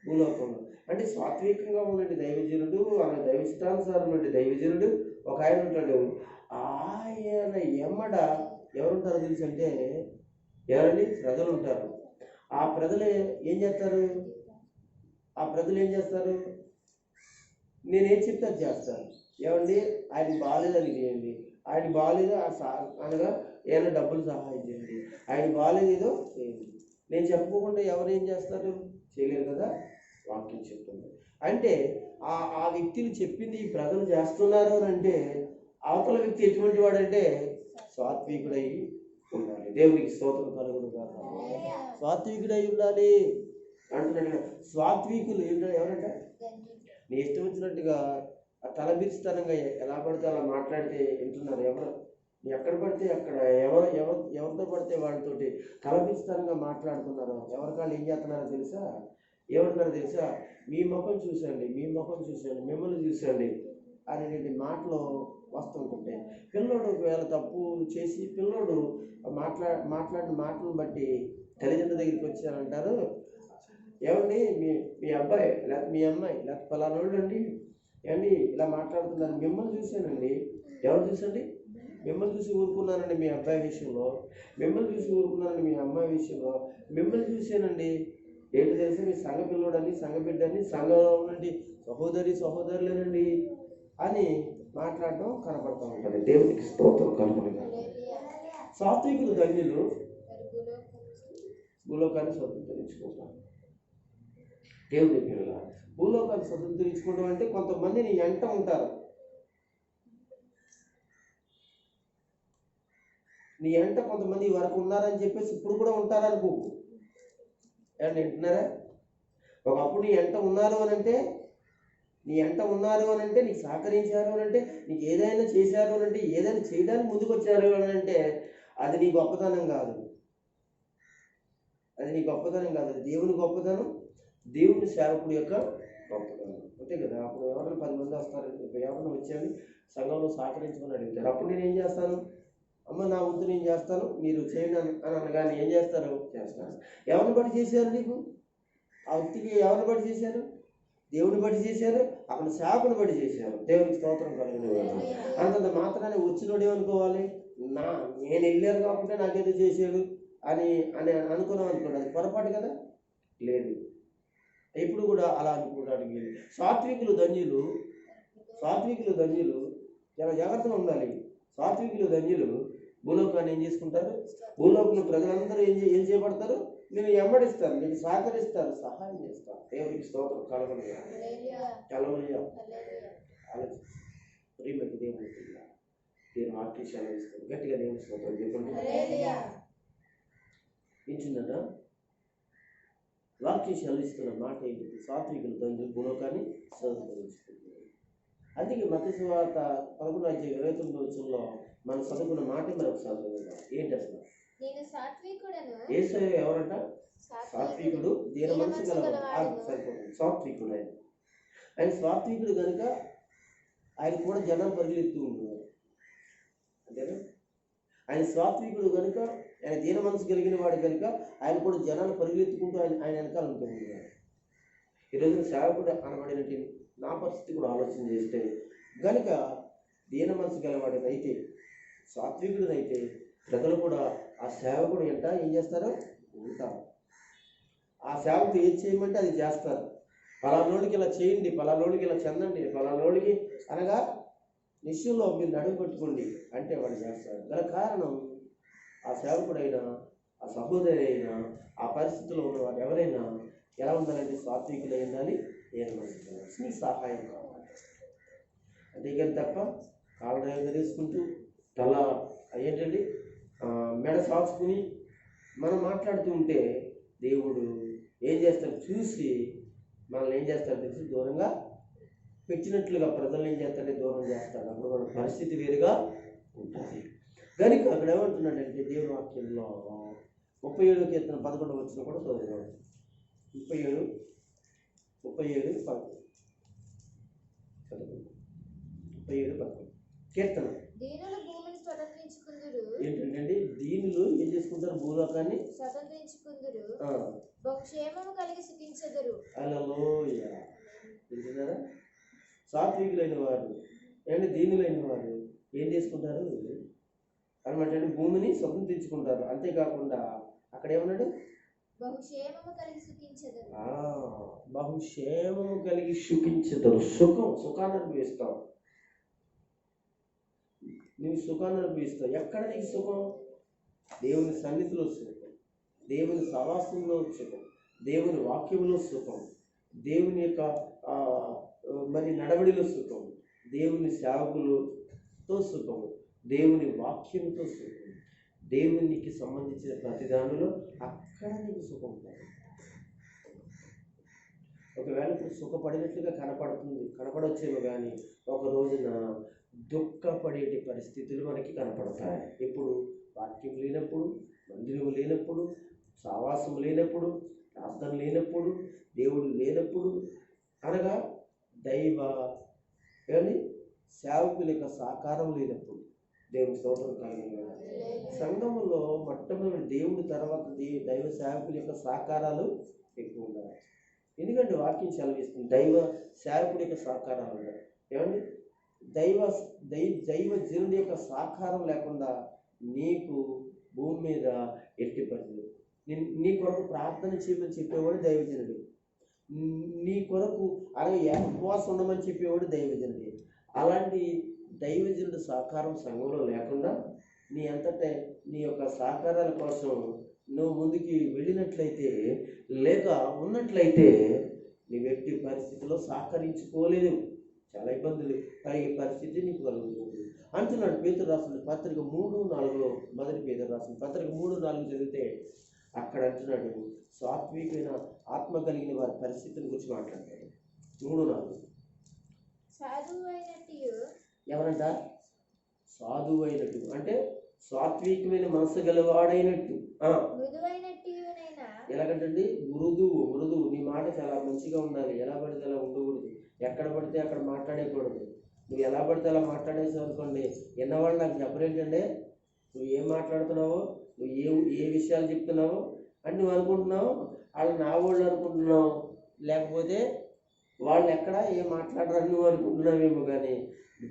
S1: భూలోకంలో. అంటే సాత్వికంగా ఉన్నటువంటి దైవజనుడు, ఆయన దైవస్థానుసారమైన దైవజనుడు ఒక ఆయన ఉంటాడు. ఆయన ఎమ్మడ ఎవరుంటారో తెలుసు అంటే ఎవరండి? ప్రజలు ఉంటారు. ఆ ప్రజలు ఏం చేస్తారు? నేనేం చెప్తే అది చేస్తాను. ఏమండి, ఆయన బాగాలేదని చేయండి, ఆయన బాగాలేదు అనగా ఏమైనా డబ్బులు సహాయం చేయండి, ఆయన బాగాలేదు ఏదో చేయండి. నేను చెప్పుకోకుండా ఎవరు ఏం చేస్తారు? చేయలేరు కదా. వాక్యం చెప్తుంది. అంటే ఆ వ్యక్తులు చెప్పింది ఈ ప్రజలు చేస్తున్నారు అని అంటే అవతల వ్యక్తి ఎటువంటి వాడంటే సాత్వికుడై ఉండాలి. దేవునికి స్తోత్రం కలుగును కాక. సాత్వికుడై ఉండాలి అంటున్నాడు. సాత్వికులు ఎవరంట? నీ ఇష్టం వచ్చినట్టుగా తలబిరిస్తనంగా ఎలా పడితే అలా మాట్లాడితే వింటున్నారు. నీ ఎక్కడ పడితే అక్కడ ఎవరితో పడితే వాళ్ళతోటి తలబిరిస్తనంగా మాట్లాడుతున్నారు. ఎవరికాళ్ళు ఏం చేస్తున్నారో తెలుసా? ఏమంటారో తెలుసా? మీ ముఖం చూసండి, మిమ్మల్ని చూసండి అనేటువంటి మాటలు వస్తుంటుంటాయి. పిల్లోడు ఒకవేళ తప్పు చేసి పిల్లోడు మాట్లాడిన మాటలను బట్టి తల్లిదండ్రుల దగ్గరికి వచ్చారంటారు, ఏమండి మీ అబ్బాయి లేకపోతే మీ అమ్మాయి లేకపోతే ఫలానోళ్ళు అండి ఏమండి ఇలా మాట్లాడుతున్నారు, మిమ్మల్ని చూశానండి. ఎవరు చూసండి? మిమ్మల్ని చూసి ఊరుకున్నానండి మీ అబ్బాయి విషయంలో, మిమ్మల్ని చూసి ఊరుకున్నానండి మీ అమ్మాయి విషయంలో, మిమ్మల్ని చూశానండి. ఏంటి తెలుసా? మీ సంఘ పిల్లోడని, సంఘ బిడ్డని, సంఘంలో నుండి సహోదరులేనండి అని మాట్లాడటం కనపడుతూ ఉంటుంది. దేవునికి స్తోత్రం కలుగునుగా. సాత్వికులు ధన్యులు, భూలోకాన్ని స్వతంత్రించుకుంటారు. దేవుడి పిల్లల భూలోకాన్ని స్వతంత్రించుకోవడం అంటే కొంతమంది నీ ఎంట ఉంటారు. నీ ఎంట కొంతమంది వరకు ఉన్నారని చెప్పేసి ఇప్పుడు కూడా ఉంటారనుకో. ఏమన్నా వింటున్నారా? ఒకప్పుడు నీ ఎంట ఉన్నారు అని అంటే నీకు సహకరించారు అని అంటే, నీకు ఏదైనా చేశారు అని అంటే, ఏదైనా చేయడానికి ముందుకు వచ్చారు అని అంటే అది నీ గొప్పతనం కాదు. అది దేవుని గొప్పతనం, దేవుని సేవకుడి యొక్క గొప్పతనం. అంతే కదా. అప్పుడు ఎవరైనా 10 మంది వస్తారండి, ఎవరైనా వచ్చారని సంఘంలో సహకరించుకొని అడుగుతారు. అప్పుడు నేను ఏం చేస్తాను? అమ్మ నా వంతు నేను చేస్తాను, మీరు చేయండి అని అనగానే ఏం చేస్తారు? చేస్తాను. ఎవరిని బట్టి చేశారు? నీకు ఆ వ్యక్తికి ఎవరిని బట్టి చేశారు? దేవుని బట్టి చేశారు, అక్కడ సేవకుని బట్టి చేశారు. దేవునికి స్తోత్రం కలుగును. అంతంత మాత్రాన్ని వచ్చినోడు ఏమనుకోవాలి? నేను వెళ్ళాను కాబట్టి నాకేదో చేశాడు అని అనుకున్నాం అనుకోండి, అది పొరపాటు కదా. లేదు, ఇప్పుడు కూడా అలా అనుకోవడానికి. సాత్వికులు ధన్యులు చాలా జాగ్రత్తగా ఉండాలి. సాత్వికులు ధన్యులు భూలోకాన్ని ఏం చేసుకుంటారు? భూలోకంలో ప్రజలందరూ ఏం చేయబడతారు? నేను ఎమ్మడిస్తారు, నేను సహకరిస్తారు, సహాయం చేస్తారు. దేవునికి స్తోత్రం కలుగును. హల్లెలూయా. ప్రియమైన దేవుని పిల్లలారా, నేను వాక్యం సెలవిస్తాను. గట్టిగా దేవుని స్తోత్రం చెప్పండి. వింటున్నారా? వాక్యం సెలవిస్తున్న మాట ఏంటి? సాత్వికులు ధన్యులు భూలోకాన్ని స్వతంత్రించుకుంటున్నారు. అందుకే మత్తయి సువార్త 11:29 మనం చదువుకున్న మాట మరొకసారి చదువుదాం. ఏంటి అసలు?
S2: నేను సాత్వికుడను.
S1: యేసయ్య ఎవరంట? సాత్వికుడు, దీన మనసు గలవాడు. సరిపోతుంది. సాత్వికుడు ఆయన సాత్వికుడు కనుక ఆయన కూడా జనాలు పరిగెత్తు ఉండేవారు. అంతేనా? ఆయన సాత్వికుడు కనుక, ఆయన దీన మనసు కలిగిన వాడు కనుక ఆయన కూడా జనాలు పరిగెత్తుకుంటూ ఆయన వెనకాల ఉంటూ ఉండేవారు. ఈరోజు సేవకుడు అనబడినట్టు నా పరిస్థితి కూడా ఆలోచన చేస్తే కనుక దీన మనసు గలవాడినైతే, సాత్వికుడినైతే ప్రజలు కూడా ఆ సేవకుడు ఎంత ఏం చేస్తారో ఉంటారు. ఆ సేవకుడు ఏం చేయమంటే అది చేస్తారు. పలానోడికి ఇలా చేయండి, పలానోడికి ఇలా చెందండి, పలానోడికి అనగా నిశ్చయంలో మీరు నడుము పెట్టుకోండి అంటే వాడు చేస్తాడు. గల కారణం ఆ సేవకుడైనా, ఆ సహోదరి అయినా, ఆ పరిస్థితిలో ఉన్నవాడు ఎవరైనా ఎలా ఉండాలంటే సాత్వికులు ఉండాలి, నీ సహాయం కావాలి. అంతేకాని తప్ప కాళ్ళ తీసుకుంటూ తల ఏంటండి మెడ సాచుకుని మనం మాట్లాడుతూ ఉంటే దేవుడు ఏం చేస్తాడు చూసి మనల్ని ఏం చేస్తాడు తెలిసి దూరంగా పెట్టినట్లుగా ప్రజలు ఏం చేస్తాడంటే దూరం చేస్తాడు. అప్పుడు మన పరిస్థితి వేరుగా ఉంటుంది. కనుక అక్కడ ఏమంటున్నాడంటే దేవుని వాక్యంలో 37 కీర్తన 11 వచ్చిన కూడా చదువుతాడు. 37:11 కీర్తన.
S2: దీనులు భూమిని స్వతంత్రించుకుందురు.
S1: ఏంటంటే దీనులు ఏం చేసుకుంటారు? భూలోకాన్ని
S2: స్వతంత్రించుకుందురు. బహుక్షేమము కలిగి సుఖించెదరు.
S1: హల్లెలూయా. వింటున్నారా? సాత్వికులైన వారు ఏంటి దీనులైన వారు ఏం చేసుకుంటారు అనమాట? భూమిని స్వతంత్రించుకుంటారు. అంతేకాకుండా అక్కడ ఏమన్నాడు?
S2: బహుక్షేమము కలిగి సుఖించెదరు.
S1: బహుక్షేమము కలిగి సుఖించెదరు. సుఖాన్ని అనుభవిస్తావు. నువ్వు సుఖాన్ని అనుభవిస్తావు. ఎక్కడ నీకు సుఖం? దేవుని సన్నిధిలో సుఖం, దేవుని సవాసంలో సుఖం, దేవుని వాక్యంలో సుఖం, దేవుని యొక్క మరి నడవడిలో సుఖం, దేవుని సేవకులతో సుఖము, దేవుని వాక్యంతో సుఖం, దేవునికి సంబంధించిన ప్రతిదానిలో అక్కడ నీకు సుఖం ఉంటుంది. ఒకవేళ ఇప్పుడు సుఖపడినట్లుగా కనపడొచ్చేమో కానీ ఒక రోజున దుఃఖపడేటి పరిస్థితులు మనకి కనపడతాయి. ఎప్పుడు? వాక్యం లేనప్పుడు, మందిరం లేనప్పుడు, సావాసం లేనప్పుడు, ప్రార్థన లేనప్పుడు, దేవుడు లేనప్పుడు, అనగా దైవ కానీ సేవకుల యొక్క సహకారం లేనప్పుడు. దేవుని స్తోత్రం కలిగిన సంఘంలో మొట్టమొదటి దేవుడి తర్వాత దైవ సేవకుల యొక్క సహకారాలు ఎక్కువ ఉండాలి. ఎందుకంటే వాక్యం సెలవిస్తుంది దైవ సేవకుడి యొక్క సహకారాలు ఉండాలి. ఏమండి? దైవ జనుడి యొక్క సహకారం లేకుండా నీకు భూమి మీద ఎట్టి పని. నీ కొరకు ప్రార్థన చేయమని చెప్పేవాడు దైవజనుడు. నీ కొరకు అలాగే ఉపవాసం ఉండమని చెప్పేవాడు దైవజనుడే. అలాంటి దైవజనుడు సహకారం సంఘంలో లేకుండా నీ అంతటే నీ యొక్క సహకారాల కోసం నువ్వు ముందుకి వెళ్ళినట్లయితే లేక ఉన్నట్లయితే నీ వ్యక్తి పరిస్థితిలో సహకరించుకోలేదు. చాలా ఇబ్బందులు కలిగే పరిస్థితి నీకు కలుగుతుంది అంటున్నాడు. పేతురు రాసిన పత్రిక 3:4 మొదటి పేతురు రాసిన పత్రిక 3:4 చదివితే అక్కడ అంటున్నాడు సాత్వికమైన ఆత్మ కలిగిన వారి పరిస్థితిని గురించి మాట్లాడతాడు. 3:4 ఎవరంట? సాధువైనట్టు అంటే సాత్వికమైన మనసు గలవాడైనట్టు. ఎలాగంటండి? మృదువు. నీ మాట చాలా మంచిగా ఉండాలి. ఎలా పడితే అలా ఉండకూడదు, ఎక్కడ పడితే అక్కడ మాట్లాడకూడదు. నువ్వు ఎలా పడితే అలా మాట్లాడేసావు అనుకోండి, ఎన్నవాళ్ళు నాకు చెప్పరేంటంటే నువ్వు ఏం మాట్లాడుతున్నావో, నువ్వు ఏ విషయాలు చెప్తున్నావో అని నువ్వు అనుకుంటున్నావు. వాళ్ళు నా వాళ్ళు అనుకుంటున్నావు, లేకపోతే వాళ్ళు ఎక్కడ ఏం మాట్లాడరని నువ్వు అనుకుంటున్నావేమో. కానీ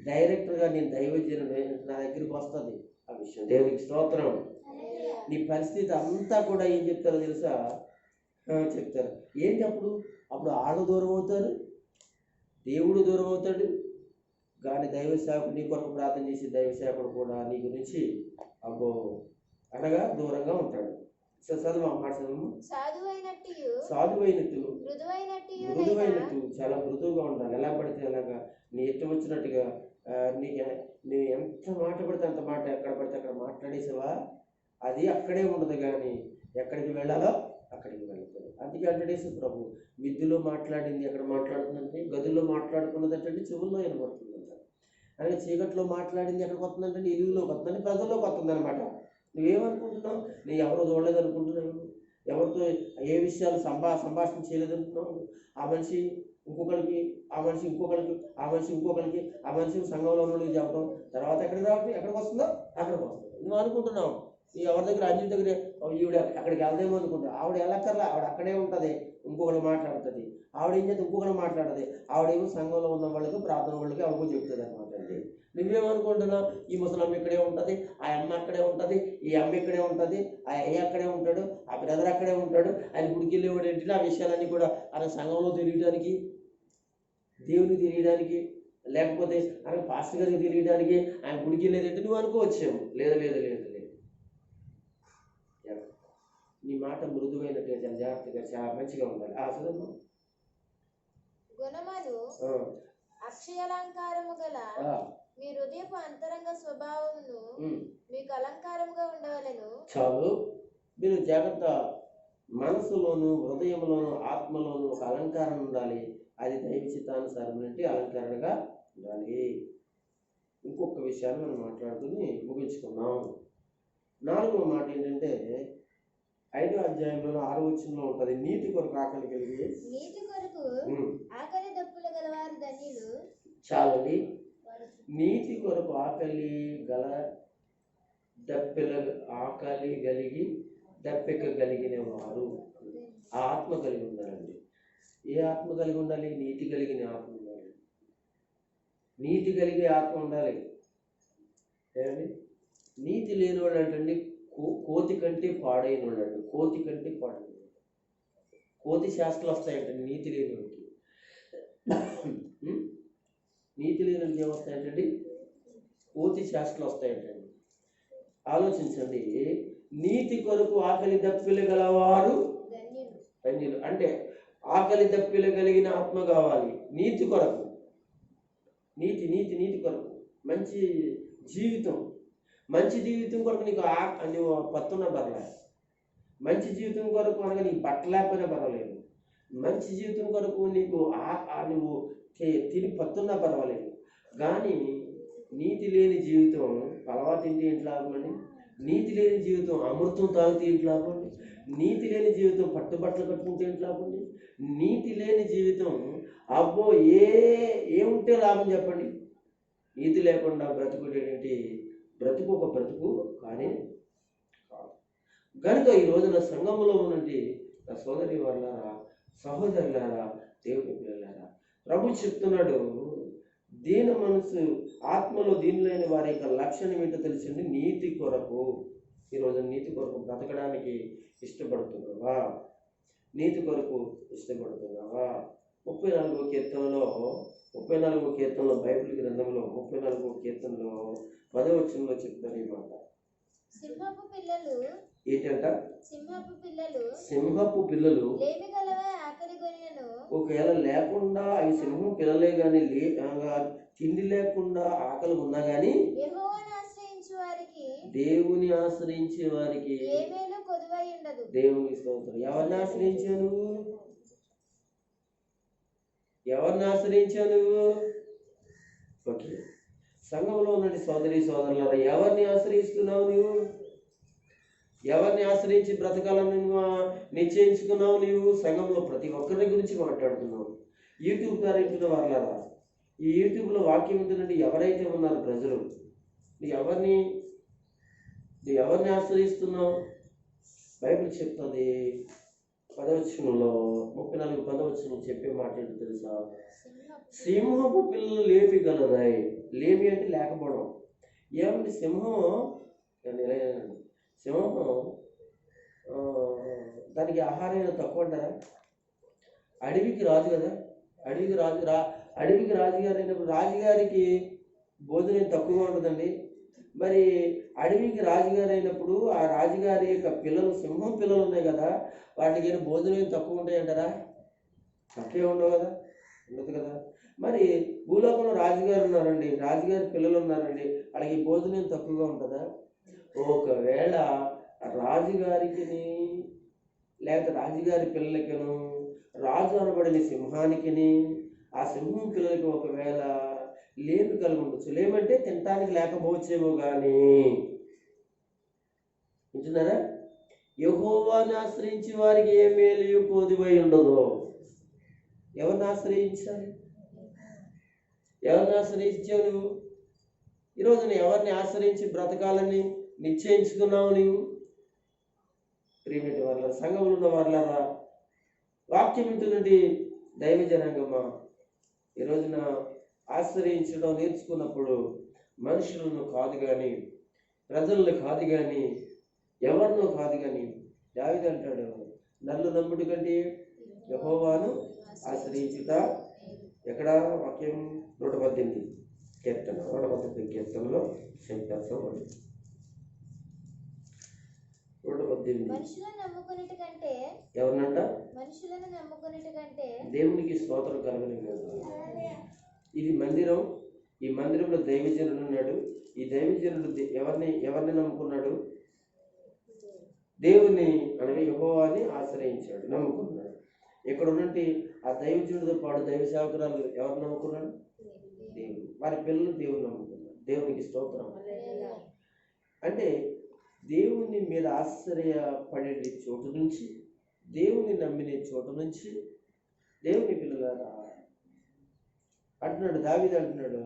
S1: డైరెక్ట్గా నేను దైవజనుడు నా దగ్గరికి వస్తుంది ఆ విషయం. దేవునికి స్తోత్రం. నీ పరిస్థితి అంతా కూడా ఏం చెప్తారో తెలుసా? చెప్తారు. ఏంటి అప్పుడు వాళ్ళు దూరం అవుతారు, దేవుడు దూరం అవుతాడు. కానీ దైవ సేవకుడు నీ కొరకు ప్రార్థన చేసి దైవ సేవకుడు కూడా నీ గురించి అనగా దూరంగా ఉంటాడు. సాధువైనట్టు చాలా మృదువుగా ఉండాలి. ఎలా పడితే అలాగా నీ ఎత్తు వచ్చినట్టుగా నీ ఎంత మాట పడితే అంత మాట ఎక్కడ పడితే అక్కడ మాట్లాడేసావా అది అక్కడే ఉండదు. కానీ ఎక్కడికి వెళ్ళాలో అక్కడికి వెళ్తుంది. అందుకే అంటేసి ప్రభు విద్యలో మాట్లాడింది ఎక్కడ మాట్లాడుతుందంటే గదిలో మాట్లాడుకున్నదంటే చెవుల్లో వినబడుతుంది. అలాగే చీకట్లో మాట్లాడింది ఎక్కడికి వస్తుందంటే నీ ఇల్లులోకి వస్తుందంటే ప్రజల్లోకి వస్తుంది అనమాట. నువ్వేమనుకుంటున్నావు? నీ ఎవరో చూడలేదు అనుకుంటున్నావు, ఎవరితో ఏ విషయాలు సంభాషణ చేయలేదనుకుంటున్నావు. ఆ మనిషి ఇంకొకరికి, ఆ మనిషి ఇంకొకరికి, ఆ మనిషి ఇంకొకరికి, ఆ మనిషి సంఘంలో ఉన్న వాళ్ళకి చెప్పడం, తర్వాత ఎక్కడికి రావడం, ఎక్కడికి వస్తుందో అక్కడికి వస్తుంది. నువ్వు అనుకుంటున్నావు నీ ఎవరి దగ్గర అన్నింటి దగ్గరే ఈవిడ అక్కడికి వెళ్దేమో అనుకుంటావు. ఆవిడ వెళ్ళక్కర్లా, ఆవిడ అక్కడే ఉంటుంది, ఇంకొకరు మాట్లాడుతుంది. ఆవిడ ఏం చేస్తే ఇంకొకరు మాట్లాడుతుంది. ఆవిడేమో సంఘంలో ఉన్న వాళ్ళకి, ప్రార్థన వాళ్ళకి ఆవిడకు చెప్తుంది అనమాట అండి. నువ్వేమనుకుంటున్నావు? ఈ ముసలమ్మ ఇక్కడే ఉంటుంది, ఆ అమ్మ అక్కడే ఉంటుంది, ఈ అమ్మ ఇక్కడే ఉంటుంది, ఆ అయ్య అక్కడే ఉంటాడు, ఆ బ్రదర్ అక్కడే ఉంటాడు, ఆయన గుడికి వెళ్ళేవాడు ఏంటంటే ఆ విషయాలన్నీ కూడా ఆయన సంఘంలో తెలియడానికి, దేవునికి తెలియడానికి, లేకపోతే ఆయన పాస్టర్ గారికి తెలియడానికి ఆయన గుడికి వెళ్ళేదంటే నువ్వు అనుకోవచ్చేమో. లేదు లేదు లేదు లేదు. నీ మాట మృదువైనట్టు చాలా జాగ్రత్తగా చాలా మంచిగా ఉండాలి. ఆ చదువు
S2: గుణములు అక్షయాలంకారము గల మీ హృదయపు అంతరంగ స్వభావమును మీకు అలంకారముగా ఉండవలెను.
S1: చాలు, మీరు జాగ్రత్త. మనసులోను, హృదయంలోను, ఆత్మలోను ఒక అలంకారం ఉండాలి. అది దైవ చిత్తానుసారమైనటువంటి అలంకరణగా ఉండాలి. ఇంకొక విషయాన్ని మనం మాట్లాడుకుని ముగించుకున్నాం. 4వ మాట ఏంటంటే 5వ అధ్యాయంలో 6వ వచనంలో ఉంటుంది. నీతి కొరకు ఆకలి కలిగి,
S2: నీతి కొరకు ఆకలి దప్పులు గలవారు ధన్యులు.
S1: చాలండి. నీతి కొరకు ఆకలి కలిగి దప్పిక కలిగిన వారు ఆత్మ కలిగి ఉండాలండి. ఏ ఆత్మ కలిగి ఉండాలి? నీతి కలిగిన ఆత్మ ఉండాలి. నీతి కలిగే ఆత్మ ఉండాలి. ఏమండి? నీతి లేని వాడు అంటే కోతి కంటే పాడైన వాడు. కోతి కంటే పాడైన వాడు. కోతి శాస్త్రాలు వస్తాయంటండి నీతి లేని వాడికి. నీతి లేని వాడికి ఏమొస్తాయంటండి? కోతి శాస్త్రాలు వస్తాయంటండి. ఆలోచించండి. నీతి కొరకు ఆకలి దప్పిలు గలవారు ధన్యులు. అంటే ఆకలి దప్పిలు కలిగిన ఆత్మ కావాలి నీతి కొరకు. నీతి నీతి నీతి కొరకు మంచి జీవితం. మంచి జీవితం కొరకు నీకు నువ్వు పత్తున్నా పర్లేదు. మంచి జీవితం కొరకు అనగా నీకు బట్ట లేకపోయినా పర్వాలేదు. మంచి జీవితం కొరకు నీకు నువ్వు తిని పత్తున్నా పర్వాలేదు. కానీ నీతి లేని జీవితం పలవా తింటే ఏంటి లాభం అండి? నీతి లేని జీవితం అమృతం తాగితే ఏంటి లాభం అండి? నీతి లేని జీవితం పట్టుబట్టలు కట్టుకుంటే ఏంటి లాభం అండి? నీతి లేని జీవితం అబ్బో ఏముంటే లాభం చెప్పండి? నీతి లేకుండా బ్రతుకునేటువంటి బ్రతుకు ఒక బ్రతుకు కానీ కాదు. కనుక ఈ రోజున సంఘంలో ఉన్నటువంటి సోదరి వాళ్ళారా, సహోదరులారా, దేవుని పిల్లలారా, ప్రభు చెప్తున్నాడు, దీన మనసు ఆత్మలో దీనిలేని వారి యొక్క లక్షణం ఏంటో తెలిసింది. నీతి కొరకు. ఈరోజు నీతి కొరకు బ్రతకడానికి ఇష్టపడుతున్నావా? నీతి కొరకు ఇష్టపడుతున్నావా? 34వ కీర్తనలో బైబిల్ గ్రంథంలో 34వ కీర్తనలో 10వ వచనంలో చెప్తారు ఈ మాట.
S2: సింహపు పిల్లలు
S1: ఏంటంట?
S2: సింహపు పిల్లలు
S1: లేమి
S2: గలవై ఆకలి గొనినను.
S1: ఒకవేళ లేకుండా అవి సింహం పిల్లలే కానీ తిండి లేకుండా ఆకలి ఉన్నా కానీ దేవుని ఆశ్రయించే వారికి దేవుని స్తోత్రం. ఎవరిని ఆశ్రయించావు నువ్వు? ఎవరిని ఆశ్రయించావు నువ్వు? ఓకే, సంఘంలో ఉన్న సోదరి సోదరులారా, ఎవరిని ఆశ్రయిస్తున్నావు నువ్వు? ఎవరిని ఆశ్రయించి బ్రతకాలని నిశ్చయించుకున్నావు నీవు? సంఘంలో ప్రతి ఒక్కరి గురించి మాట్లాడుతున్నావు. యూట్యూబ్ ద్వారా ఇంటున్న వాళ్ళారా, ఈ యూట్యూబ్లో వాక్యం ఉంటుందంటే ఎవరైతే ఉన్నారు ప్రజలు, నువ్వు ఎవరిని ఆశ్రయిస్తున్నావు? బైబిల్ చెప్తుంది 10వ వచనంలో 34 చెప్పే మాట ఏంటో తెలుసా? సింహపు పిల్లలు లేమి గలరాయి. లేమి అంటే లేకపోవడం. ఏమంటే సింహం దానికి ఆహారం ఏమైనా తక్కువ అంటారా? అడవికి రాజు కదా, అడవికి రాజుగారు అయినప్పుడు రాజుగారికి భోజనం తక్కువగా ఉంటుందండి. మరి అడవికి రాజుగారు అయినప్పుడు ఆ రాజుగారి యొక్క పిల్లలు, సింహం పిల్లలు ఉన్నాయి కదా, వాటికి భోజనం తక్కువ ఉంటాయంటారా? తక్కువే ఉండవు కదా, ఉండదు కదా. మరి భూలోకంలో రాజుగారు ఉన్నారండి, రాజుగారి పిల్లలు ఉన్నారండి, వాళ్ళకి భోజనం తక్కువగా ఉంటుందా? ఒకవేళ రాజుగారికి లేకపోతే రాజుగారి పిల్లలకిను, రాజు అనబడిన సింహానికి, ఆ సింహం పిల్లలకి ఒకవేళ లేమి కలిగి ఉండొచ్చు. లేమంటే తినటానికి లేకపోవచ్చేమో కానీ, వింటున్నారా? యెహోవాను ఆశ్రయించి వారికి ఏ మేలు కొదువై ఉండదు. ఎవరిని ఆశ్రయించాలి? ఎవరిని ఆశ్రయించావు నువ్వు? ఈరోజు నువ్వు ఎవరిని ఆశ్రయించి బ్రతకాలని నిశ్చయించుకున్నావు నీవు? ప్రియమైన వాళ్ళ సంఘంలో ఉన్న వాళ్ళారా, వాక్యం వింటున్నది దైవ జనాంగమా, ఈ రోజున ఆశ్రయించడం నేర్చుకున్నప్పుడు మనుషులను కాదు కానీ, ప్రజలను కాదు కానీ, ఎవరినో కాదు కానీ, దావీదు అంటాడు, నన్ను నమ్ముడు కంటే యెహోవాను ఆశ్రయించుట. ఎక్కడ వాక్యం? 118 కీర్తన, 118 కీర్తనలో చెప్తారు. 118
S2: మనుషులను నమ్ముకున్నట్టు కంటే,
S1: ఎవరినంట?
S2: మనుషులను నమ్ముకున్నట్టు కంటే
S1: దేవునికి స్తోత్రం కలుగును. ఇది మందిరం. ఈ మందిరంలో దైవజనుడు ఉన్నాడు. ఈ దైవజనుడు ఎవరిని నమ్ముకున్నాడు? దేవుని అనగా యెహోవాని ఆశ్రయించాడు, నమ్ముకున్నాడు. ఇక్కడ ఉన్నట్టు ఆ దైవజనుడితో పాటు దైవ సేవకురాలు ఎవరు నమ్ముకున్నాడు? దేవుడు. వారి పిల్లలు దేవుని నమ్ముకున్నారు. దేవునికి స్తోత్రం. అంటే దేవుని మీద ఆశ్రయపడే చోటు నుంచి, దేవుని నమ్మిన చోటు నుంచి, దేవుని పిల్లలారా అంటున్నాడు దావీదు, అంటున్నాడు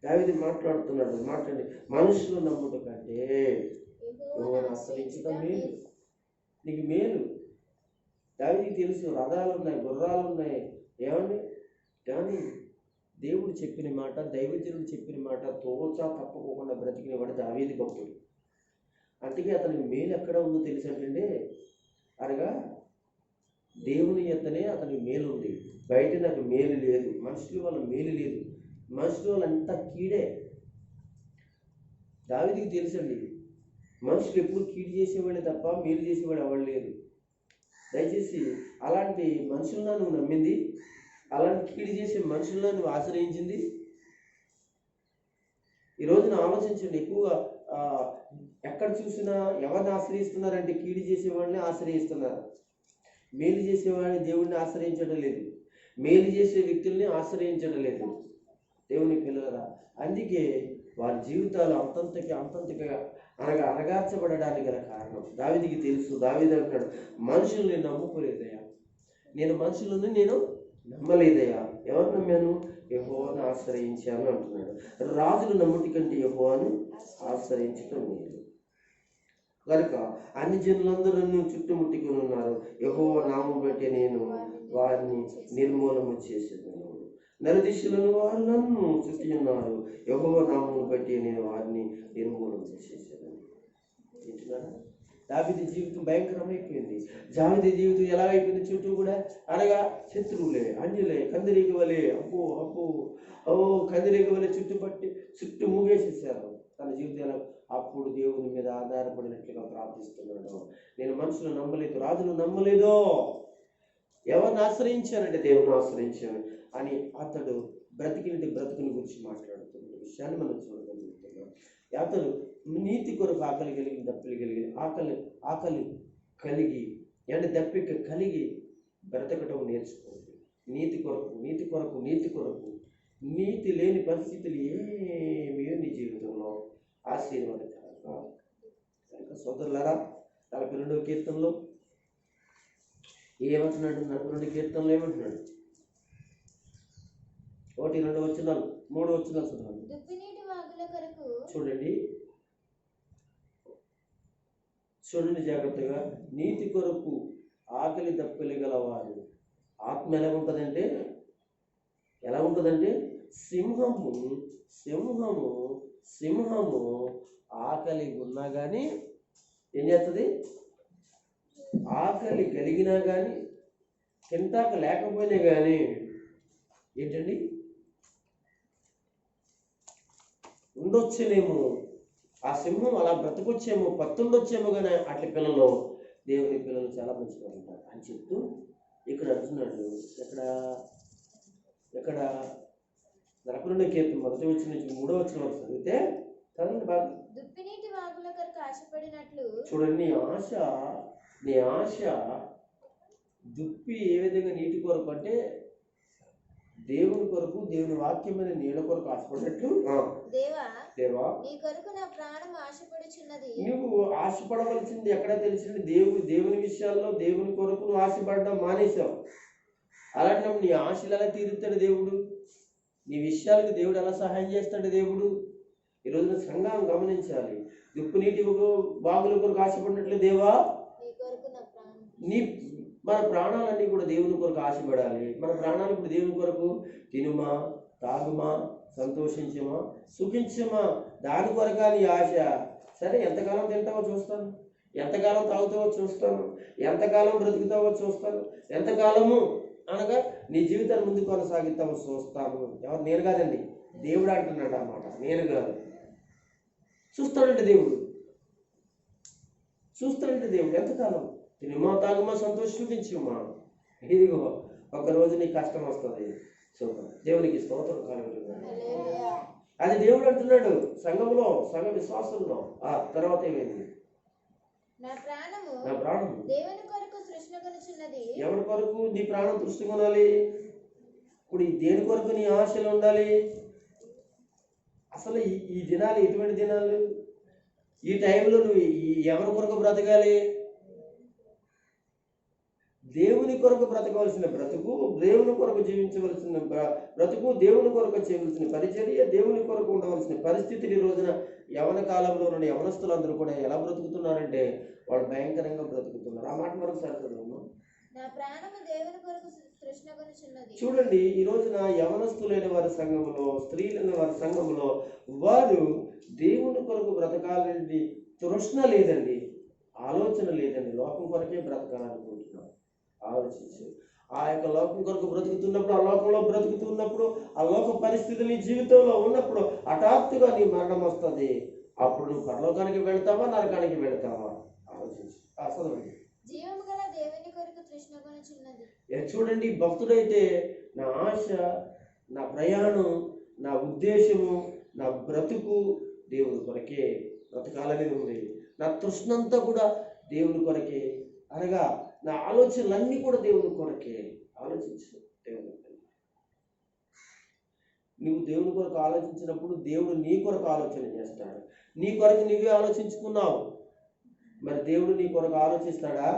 S1: దావీదు మాట్లాడి మనుషులు నమ్ముట కంటే యెహోవాను ఆశ్రయించడం మేలు, నీకు మేలు. దావీదుకి తెలుసు, రథాలు ఉన్నాయి, గుర్రాలు ఉన్నాయి, ఏమండి, కానీ దేవుడు చెప్పిన మాట, దైవజనుడు చెప్పిన మాట తోచా తప్పకోకుండా బ్రతికిన వాడు దావీదు గొప్పడు. అందుకే అతనికి మేలు ఎక్కడ ఉందో తెలుసంటే, అనగా దేవుని ఎత్తనే అతనికి మేలు ఉంది, బయట నాకు మేలు లేదు, మనుషుల వల్ల మేలు లేదు, మనుషుల వల్ల అంతా కీడే. దావీదుకి తెలుసండి, మనుషులు ఎప్పుడు కీడు చేసేవాళ్ళే తప్ప మేలు చేసేవాడు ఎవరు లేరు. దయచేసి అలాంటి మనుషులను నువ్వు నమ్మింది, అలాంటి కీడు చేసే మనుషులను నువ్వు ఆశ్రయించింది. ఈ రోజున ఆలోచించండి, ఎక్కువగా ఎక్కడ చూసినా ఎవరిని ఆశ్రయిస్తున్నారంటే కీడు చేసేవాడిని ఆశ్రయిస్తున్నారు. మేలు చేసేవాడిని దేవుడిని ఆశ్రయించడం లేదు, మేలు చేసే వ్యక్తుల్ని ఆశ్రయించడం లేదు. దేవుని పిల్లరా, అందుకే వారి జీవితాలు అంతంతగా అనగార్చబడడానికి గల కారణం దావీదుకి తెలుసు. దావీదు అంటాడు, మనుషుల్ని నమ్ముకోలేదయ్యా, నేను నమ్మలేదయ్యా. ఎవరు నమ్మాను? యెహోవాను ఆశ్రయించాను అంటున్నాడు. రాజులు నమ్ముటి కంటే యెహోవాను ఆశ్రయించటం లేదు. కనుక అన్ని జనులందరూ చుట్టుముట్టుకుని ఉన్నారు, యెహోవా నామం బట్టి నేను వారిని నిర్మూలన చేసేదాను. నలుదిశలను వారు నన్ను చుట్టి ఉన్నారు, యెహోవా నామమును బట్టి నేను వారిని నిర్మూలన చేసేదాను. దావీదు జీవితం భయంకరమైపోయింది. దావీదు జీవితం ఎలాగైపోయింది? చుట్టూ కూడా అనగా శత్రువులే, అన్యులే, కందిరీగ వలె, కందిరీగ వలె చుట్టూ మూగేసేసారు తన జీవితం. అప్పుడు దేవుని మీద ఆధారపడినట్లుగా ప్రార్థిస్తున్నాడు. నేను మనుషులు నమ్మలేదు, రాజును నమ్మలేదు, ఎవరిని ఆశ్రయించానంటే దేవుని ఆశ్రయించాను అని అతడు బ్రతుకుని గురించి మాట్లాడుతున్న విషయాన్ని మనం చూడగలుగుతున్నాం. అతడు నీతి కొరకు ఆకలి కలిగి, దప్పిలి కలిగి, ఆకలి కలిగి అంటే దప్పిక కలిగి బ్రతకటం నేర్చుకోండి. నీతి కొరకు నీతి లేని పరిస్థితులు ఏమీ నీ జీవితంలో ఆశీర్వాదకరంగా. సోదరులారా, 42వ కీర్తనలో ఏమంటున్నాడు? 42 కీర్తనలో ఏమంటున్నాడు? 1, 2 వచనాలు, 3 వచనాలు చదవండి. చూడండి జాగ్రత్తగా. నీతి కొరకు ఆకలి దప్పిలి గలవారు ఆత్మ ఎలా ఉంటుందంటే సింహము ఆకలి ఉన్నా కానీ ఏం చేస్తుంది? ఆకలి కలిగినా కానీ, తింటాక లేకపోయినా కానీ ఏంటండి ఉండొచ్చేనేమో, ఆ సింహం అలా బ్రతకొచ్చేమో, పత్తుండొచ్చేమో, కానీ అట్ల దేవుని పిల్లలు చాలా మంచిగా ఉంటారు అని చెప్తూ ఇక్కడ అంటున్నాడు. ఎక్కడ 42వ కీర్తన 1వ వచనం నుంచి 3వ వచనం వరకు చదివితే చదవండి బాగా. చూడండి, నీ ఆశ దుప్పి ఏ విధంగా నీటి కొరకు అంటే దేవుని కొరకు, దేవుని వాక్యమైన నీళ్ళ కొరకు ఆశపడినట్లు
S2: దేవా
S1: దేవా
S2: నీ కొరకు నా ప్రాణం ఆశపడుచున్నది.
S1: నువ్వు ఆశపడవలసింది ఎక్కడ తెలిసింది? దేవుని విషయాల్లో దేవుని కొరకు నువ్వు ఆశపడడం మానేశావు. అలాంటప్పుడు నీ ఆశలు ఎలా తీరుతాడు దేవుడు? నీ విషయాలకు దేవుడు ఎలా సహాయం చేస్తాడు దేవుడు? ఈరోజు సంఘం గమనించాలి. దుప్పు నీటి బాగుల కొరకు ఆశపడినట్లు దేవా
S2: నీ కొరకు నా ప్రాణం.
S1: మన ప్రాణాలన్నీ కూడా దేవుని కొరకు ఆశపడాలి. మన ప్రాణాలు ఇప్పుడు దేవుని కొరకు తినుమా, తాగుమా, సంతోషించమా, సుఖించమా, దాని కొరకా నీ ఆశ. సరే, ఎంతకాలం తింటావో చూస్తాను, ఎంతకాలం తాగుతావో చూస్తాను, ఎంతకాలం బ్రతుకుతావో చూస్తాను, ఎంతకాలము అనగా నీ జీవితాన్ని ముందు కొనసాగిస్తావో చూస్తాను. ఎవరు? నేను కాదండి, దేవుడు అంటున్నాడు అన్నమాట, నేను కాదు. చూస్తాడంటే దేవుడు, చూస్తాడంటే దేవుడు. ఎంతకాలం తినుమా, తాగుమా, సంతోషించమా. ఇదిగో ఒకరోజు నీకు కష్టం వస్తుంది, చూద్దాం. దేవునికి స్తోత్రం కలుగుతుంది. అది దేవుడు అంటున్నాడు సంఘంలో, సంఘ విశ్వాసంలో. ఆ తర్వాత ఏమైంది?
S2: నా ప్రాణము
S1: దేవుని
S2: కొరకు తృష్ణగొనుచున్నది.
S1: ఎవరి కొరకు నీ ప్రాణం తృష్ణగొనాలి? ఇప్పుడు దేని కొరకు నీ ఆశలు ఉండాలి? అసలు ఈ దినాలు ఎటువంటి దినాలు? ఈ టైంలో నువ్వు ఎవరి కొరకు బ్రతకాలి? దేవుని కొరకు బ్రతకవలసిన బ్రతుకు, దేవుని కొరకు జీవించవలసిన బ్రతుకు, దేవుని కొరకు చేయవలసిన పరిచర్య, దేవుని కొరకు ఉండవలసిన పరిస్థితులు ఈ రోజున యవన కాలంలో ఉన్న యవనస్తులందరూ కూడా ఎలా బ్రతుకుతున్నారంటే వాళ్ళు భయంకరంగా బ్రతుకుతున్నారు. ఆ మాట మనకు సరిపోదమ్మా.
S2: నా ప్రాణము దేవుని కొరకు తృష్ణగొనుచున్నది.
S1: చూడండి, ఈ రోజున యవనస్తులైన వారి సంఘంలో, స్త్రీలైన వారి సంఘంలో వారు దేవుని కొరకు బ్రతకాలని తృష్ణ లేదండి, ఆలోచన లేదండి. లోకం కొరకే బ్రతకాలనుకుంటున్నారు. ఆలోచించు. ఆ యొక్క లోకం కొరకు బ్రతుకుతున్నప్పుడు, ఆ లోకంలో బ్రతుకుతున్నప్పుడు, ఆ లోక పరిస్థితులు నీ జీవితంలో ఉన్నప్పుడు హఠాత్తుగా నీ మరణం వస్తుంది. అప్పుడు నువ్వు పరలోకానికి వెళ్తావా, నరకానికి వెళ్తావా? ఆలోచించు. అసలు
S2: జీవము గల దేవుని కొరకు తృష్ణగొనుచున్నది.
S1: చూడండి, భక్తుడైతే నా ఆశ, నా ప్రయాణం, నా ఉద్దేశము, నా బ్రతుకు దేవుని కొరకే బ్రతకాలని ఉంది. నా తృష్ణంతా కూడా దేవుని కొరకే, అనగా నా ఆలోచనలన్నీ కూడా దేవుని కొరకే. ఆలోచించు. దేవుని నువ్వు దేవుని కొరకు ఆలోచించినప్పుడు దేవుడు నీ కొరకు ఆలోచన చేస్తాడు. నీ కొరకు నువ్వే ఆలోచించుకున్నావు, మరి దేవుడు నీ కొరకు ఆలోచిస్తాడా?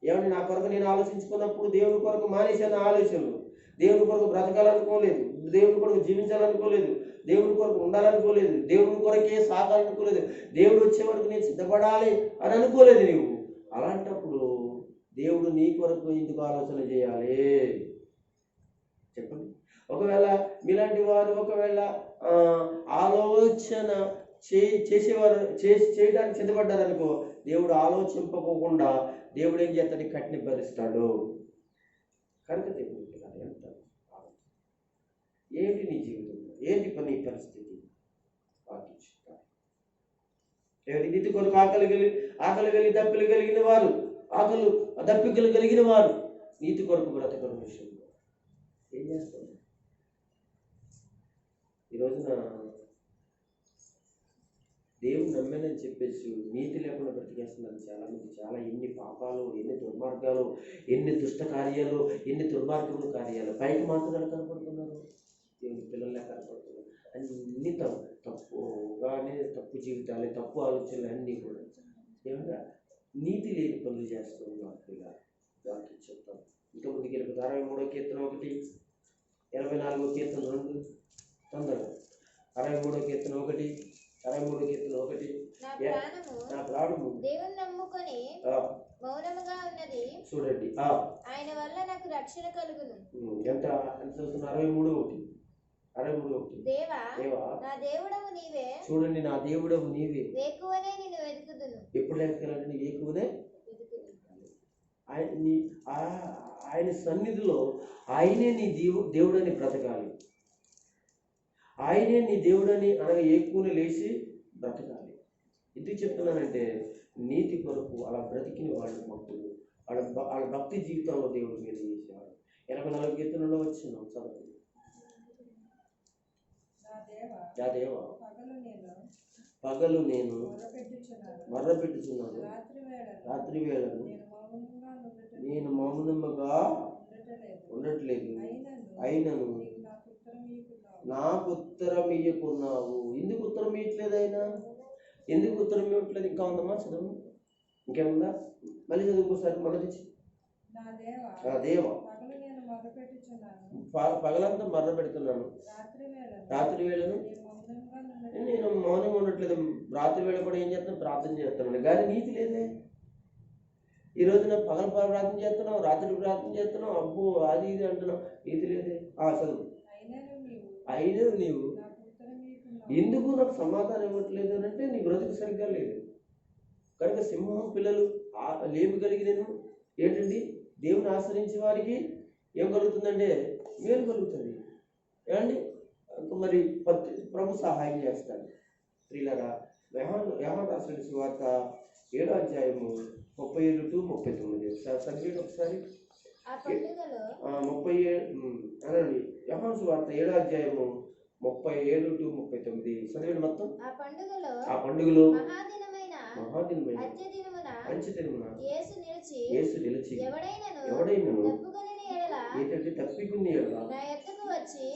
S1: ఏమంటే నా కొరకు నేను ఆలోచించుకున్నప్పుడు దేవుని కొరకు మానేశాను ఆలోచనలు. దేవుని కొరకు బ్రతకాలనుకోలేదు, దేవుని కొరకు జీవించాలనుకోలేదు, దేవుని కొరకు ఉండాలనుకోలేదు, దేవుని కొరకే సాగాలనుకోలేదు, దేవుడు వచ్చే వరకు నేను సిద్ధపడాలి అని అనుకోలేదు నీవు. అలాంటప్పుడు దేవుడు నీ కొరకు ఎందుకు ఆలోచన చేయాలి చెప్పండి? ఒకవేళ మీలాంటి వారు ఒకవేళ ఆలోచన చేసేవారు చేయడానికి సిద్ధపడ్డారనుకో, దేవుడు ఆలోచింపకుండా దేవుడు ఏం చేస్తాడు? కట్ని భరిస్తాడు. కనుక దేవుడు ఎంత ఏంటి నీ జీవితంలో, ఏంటి నీ పరిస్థితి? నీతి కొరకు ఆకలి కలిగి దప్పిలు కలిగిన వారు, దప్పికలు కలిగిన వారు నీతి కొరకు బ్రతకడం విషయంలో ఏం చేస్తారు? ఈ రోజున దేవుడు నమ్మేనని చెప్పేసి నీతి లేకుండా బ్రతికేస్తున్నారు చాలామంది. చాలా ఎన్ని పాపాలు, ఎన్ని దుర్మార్గాలు, ఎన్ని దుష్ట కార్యాలు, ఎన్ని దుర్మార్గముల కార్యాలు. పైకి మాత్రం కనపడుతున్నారు, దేవుని పిల్లల్లా కనపడుతున్నారు. అన్ని తప్పుగానే, తప్పు జీవితాలే, తప్పు ఆలోచనలు అన్నీ కూడా ఏమన్నా నీతి లేని పనులు చేస్తున్నారు. దానికి చెప్తాను. ఇంకా ముందుకు వెళ్ళి 63వ కీర్తన 1, 84వ కీర్తన 2, తొందరగా 63వ కీర్తన 1, 63వ కీర్తన 1. నా ప్రాణము
S2: దేవుని నమ్ముకొని మౌనముగా ఉన్నది.
S1: చూడండి,
S2: ఆయన వల్ల నాకు రక్షణ కలుగును.
S1: ఎంత చదువుతున్నా? 63:1. దేవా
S2: నా దేవుడవు నీవే.
S1: చూడండి, నా దేవుడవు నీవే.
S2: వేకువనే నిన్ను వెతుకుదును.
S1: ఎప్పుడు లేకపోతే వేకువనే ఆయన సన్నిధిలో ఆయనే నీ దేవుడని బ్రతకాలి. ఆయనే నీ దేవుడని అనగా ఏకువని లేచి బ్రతకాలి. ఎందుకు చెప్తున్నానంటే నీతి కొరకు అలా బ్రతికిన వాళ్ళు భక్తులు, వాళ్ళ భక్తి జీవితంలో దేవుడి మీద చేసేవాడు. 84వ కీర్తనలో వచ్చినాం చదువు. పగలు నేను మర్రపెట్టుచున్నాను, రాత్రి వేళను నేను మౌనముగా ఉండట్లేదు. అయినను నాకు ఉత్తరం ఇయ్యకున్నావు. ఎందుకు ఉత్తరం ఇవ్వట్లేదు ఆయన? ఎందుకు ఉత్తరం ఇవ్వట్లేదు? ఇంకా ఉందమ్మా, చదువు. ఇంకేముందా? మళ్ళీ చదువుకోసారి మొదటి నుంచి. దేవా పగలంతా మర్ర పెడుతున్నాను, రాత్రి వేళను నేను మౌనంగా ఉండట్లేదు. రాత్రి వేళ కూడా ఏం చేస్తున్నాను? ప్రార్థన చేస్తున్నాను. కానీ నీతి లేదే. ఈ రోజున పగల ప్రార్థన చేస్తున్నావు, రాత్రి ప్రార్థన చేస్తున్నావు, అబ్బో అది ఇది అంటున్నావు, నీతి లేదే. చదువు. అయినా నీవు ఎందుకు నాకు సమాధానం ఇవ్వట్లేదు అని అంటే నీ బ్రతుకు సరిగ్గా లేదు. కనుక సింహం పిల్లలు లేమి కలిగినను ఏంటండి? దేవుని ఆశ్రయించే వారికి ఏం కలుగుతుందంటే మేలు కలుగుతుంది. ఏమండి? మరి ప్రభు సహాయం చేస్తాడు. స్త్రీలరా, యోహాను రాసిన సువార్త 7వ అధ్యాయము 37 to 39 చదివేది ఒకసారి. 37 అనండి. యోహాను సువార్త 7వ అధ్యాయము 37 to 39 చదివేది మొత్తం. ఆ పండుగలో మహాదినమైన అంచెదినమున యేసు నిలిచి ఎవడైనను ఏంటంటే తప్పికున్న ఎడల,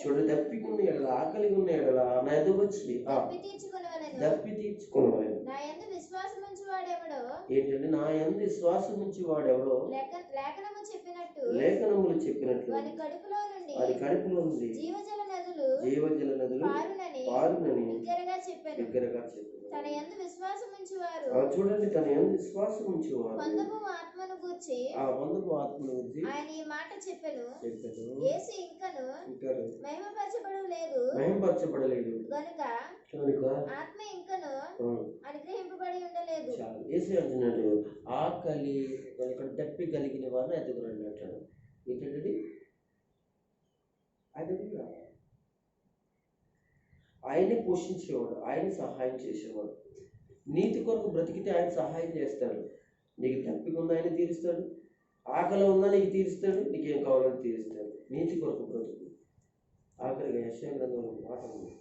S1: చూడు తప్పికున్న ఎడల, ఆకలి ఉన్న ఎడల నా ఎదుగు వచ్చి దప్పి తీర్చుకునేవాడు. ఏంటంటే నా యందు విశ్వాసం నుంచి వాడెవడో లేఖనములు చెప్పినట్లు వారి కడుపులో నుండి జీవజల నదులు పారునని బిగ్గరగా చెప్పారు.
S2: తన యందు విశ్వాసం ఉంచువారు
S1: చూడండి, తన యందు విశ్వాసం ఉంచువారు
S2: పొందపు ఆత్మను గూర్చి ఆయన ఈ మాట చెప్పెను. యేసు ఇంకను మహిమపరచబడలేదు గనుక ఆత్మ ఇంకను అనుగ్రహింపబడి ఉండలేదు.
S1: యేసు అంటున్నాడు, ఆకలి ఇక్కడ దప్పి కలిగిన వారిని ఎదుగురండి అంటాడు. ఏంటంటే ఆయనే పోషించేవాడు, ఆయన సహాయం చేసేవాడు. నీతి కొరకు బ్రతికితే ఆయన సహాయం చేస్తాడు. నీకు తప్పికుందా ఆయన తీరుస్తాడు, ఆకలి ఉందా నీకు తీరుస్తాడు, నీకేం కావాలని తీరుస్తాడు. నీతి కొరకు బ్రతుకు. ఆఖరిగా యెషయా గ్రంథంలో మాట ఉంది,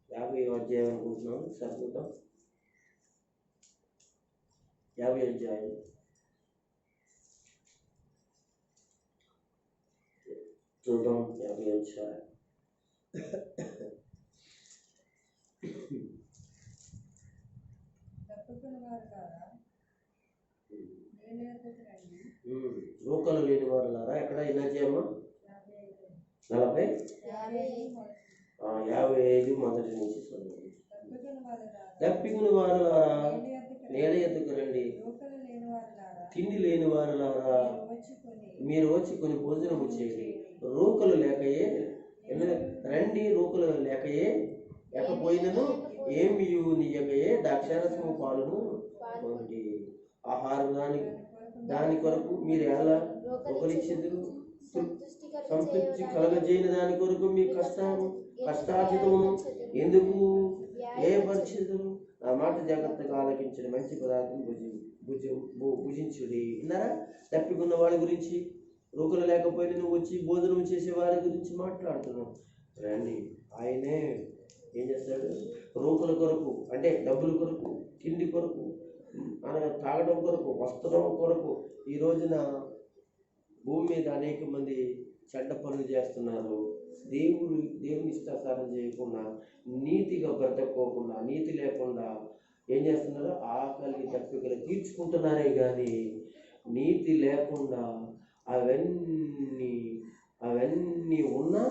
S1: 50వ అధ్యాయం అనుకుంటున్నాం, చదువుతాం. 50వ అధ్యాయం చూద్దాం. 50వ అధ్యాయం రూకలు లేని వారులారా, ఎక్కడ ఎన్ని అధ్యాయమా? 55 మొదటి నుంచి చదవండి. తప్పికుని వారులారా నేల ఎద్దుకు రండి, తిండి లేని వారులారా మీరు వచ్చి కొన్ని భోజనము చేయండి. రూకలు లేకయే రండి, రూకలు లేకపోయినను ఏమి నీయకయే ద్రాక్షారసము పాలును పొంది ఆహారం దాని కొరకు మీరు ఎలా ఒకరిచ్చెదరు. సంతృప్తి కలగజేయని దాని కొరకు మీ కష్టార్జితమును ఎందుకు ఏర్పరిచెదరు. ఆ మాట జాగ్రత్తగా ఆలకించిన మంచి పదార్థం భుజించుడి. విన్నారా? తప్పికున్న వాళ్ళ గురించి, రూకలు లేకపోయినా నువ్వు వచ్చి భోజనం చేసే వారి గురించి మాట్లాడుతున్నావు. రండి, ఆయనే ఏం చేస్తాడు? రూకల కొరకు అంటే డబ్బుల కొరకు, తిండి కొరకు, అనగా తాగడం కొరకు, వస్త్రం కొరకు ఈ రోజున భూమి మీద అనేక మంది చెడ్డ పనులు చేస్తున్నారు. దేవుని ఇష్టాసారం చేయకుండా, నీతిగా బ్రతకోకుండా, నీతి లేకుండా ఏం చేస్తున్నారు? ఆకలి తప్పికలు తీర్చుకుంటున్నారే కానీ నీతి లేకుండా అవన్నీ ఉన్నా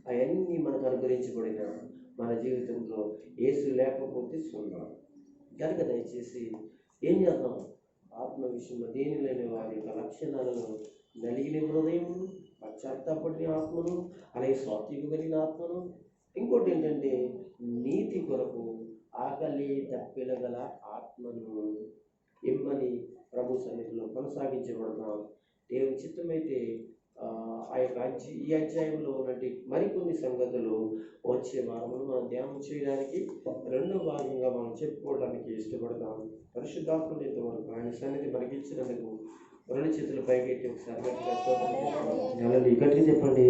S1: అవన్నీ మనకు అనుగ్రహించబడిన మన జీవితంలో యేసు లేకపోతే సున్నా. కనుక దయచేసి ఏం చేద్దాం? ఆత్మ విషయంలో దేని లేని వారి యొక్క లక్షణాలను నలిగిన హృదయము, పశ్చాత్తాపడిన ఆత్మను, అలాగే స్వాత్విక కలిగిన ఆత్మను, ఇంకోటి ఏంటంటే నీతి కొరకు ఆకలి తప్పిల గల ఆత్మను ఇమ్మని ప్రభు సన్నిధిలో కొనసాగించబడతాం. దేవుని చిత్తమైతే ఆ యొక్క ఈ అధ్యాయంలో ఉన్నట్టు మరికొన్ని సంగతులు వచ్చే వారములు మనం ధ్యానం చేయడానికి రెండో భాగంగా మనం చెప్పుకోవడానికి ఇష్టపడతాం. పరిశుద్ధాత్మను ఇంతవరకు ఆయన సన్నిధి మనకి ఇచ్చినందుకు రెండు చేతులు పైకెత్తి ఒకసారి గట్టిగా చెప్పండి.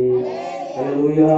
S1: హల్లెలూయా.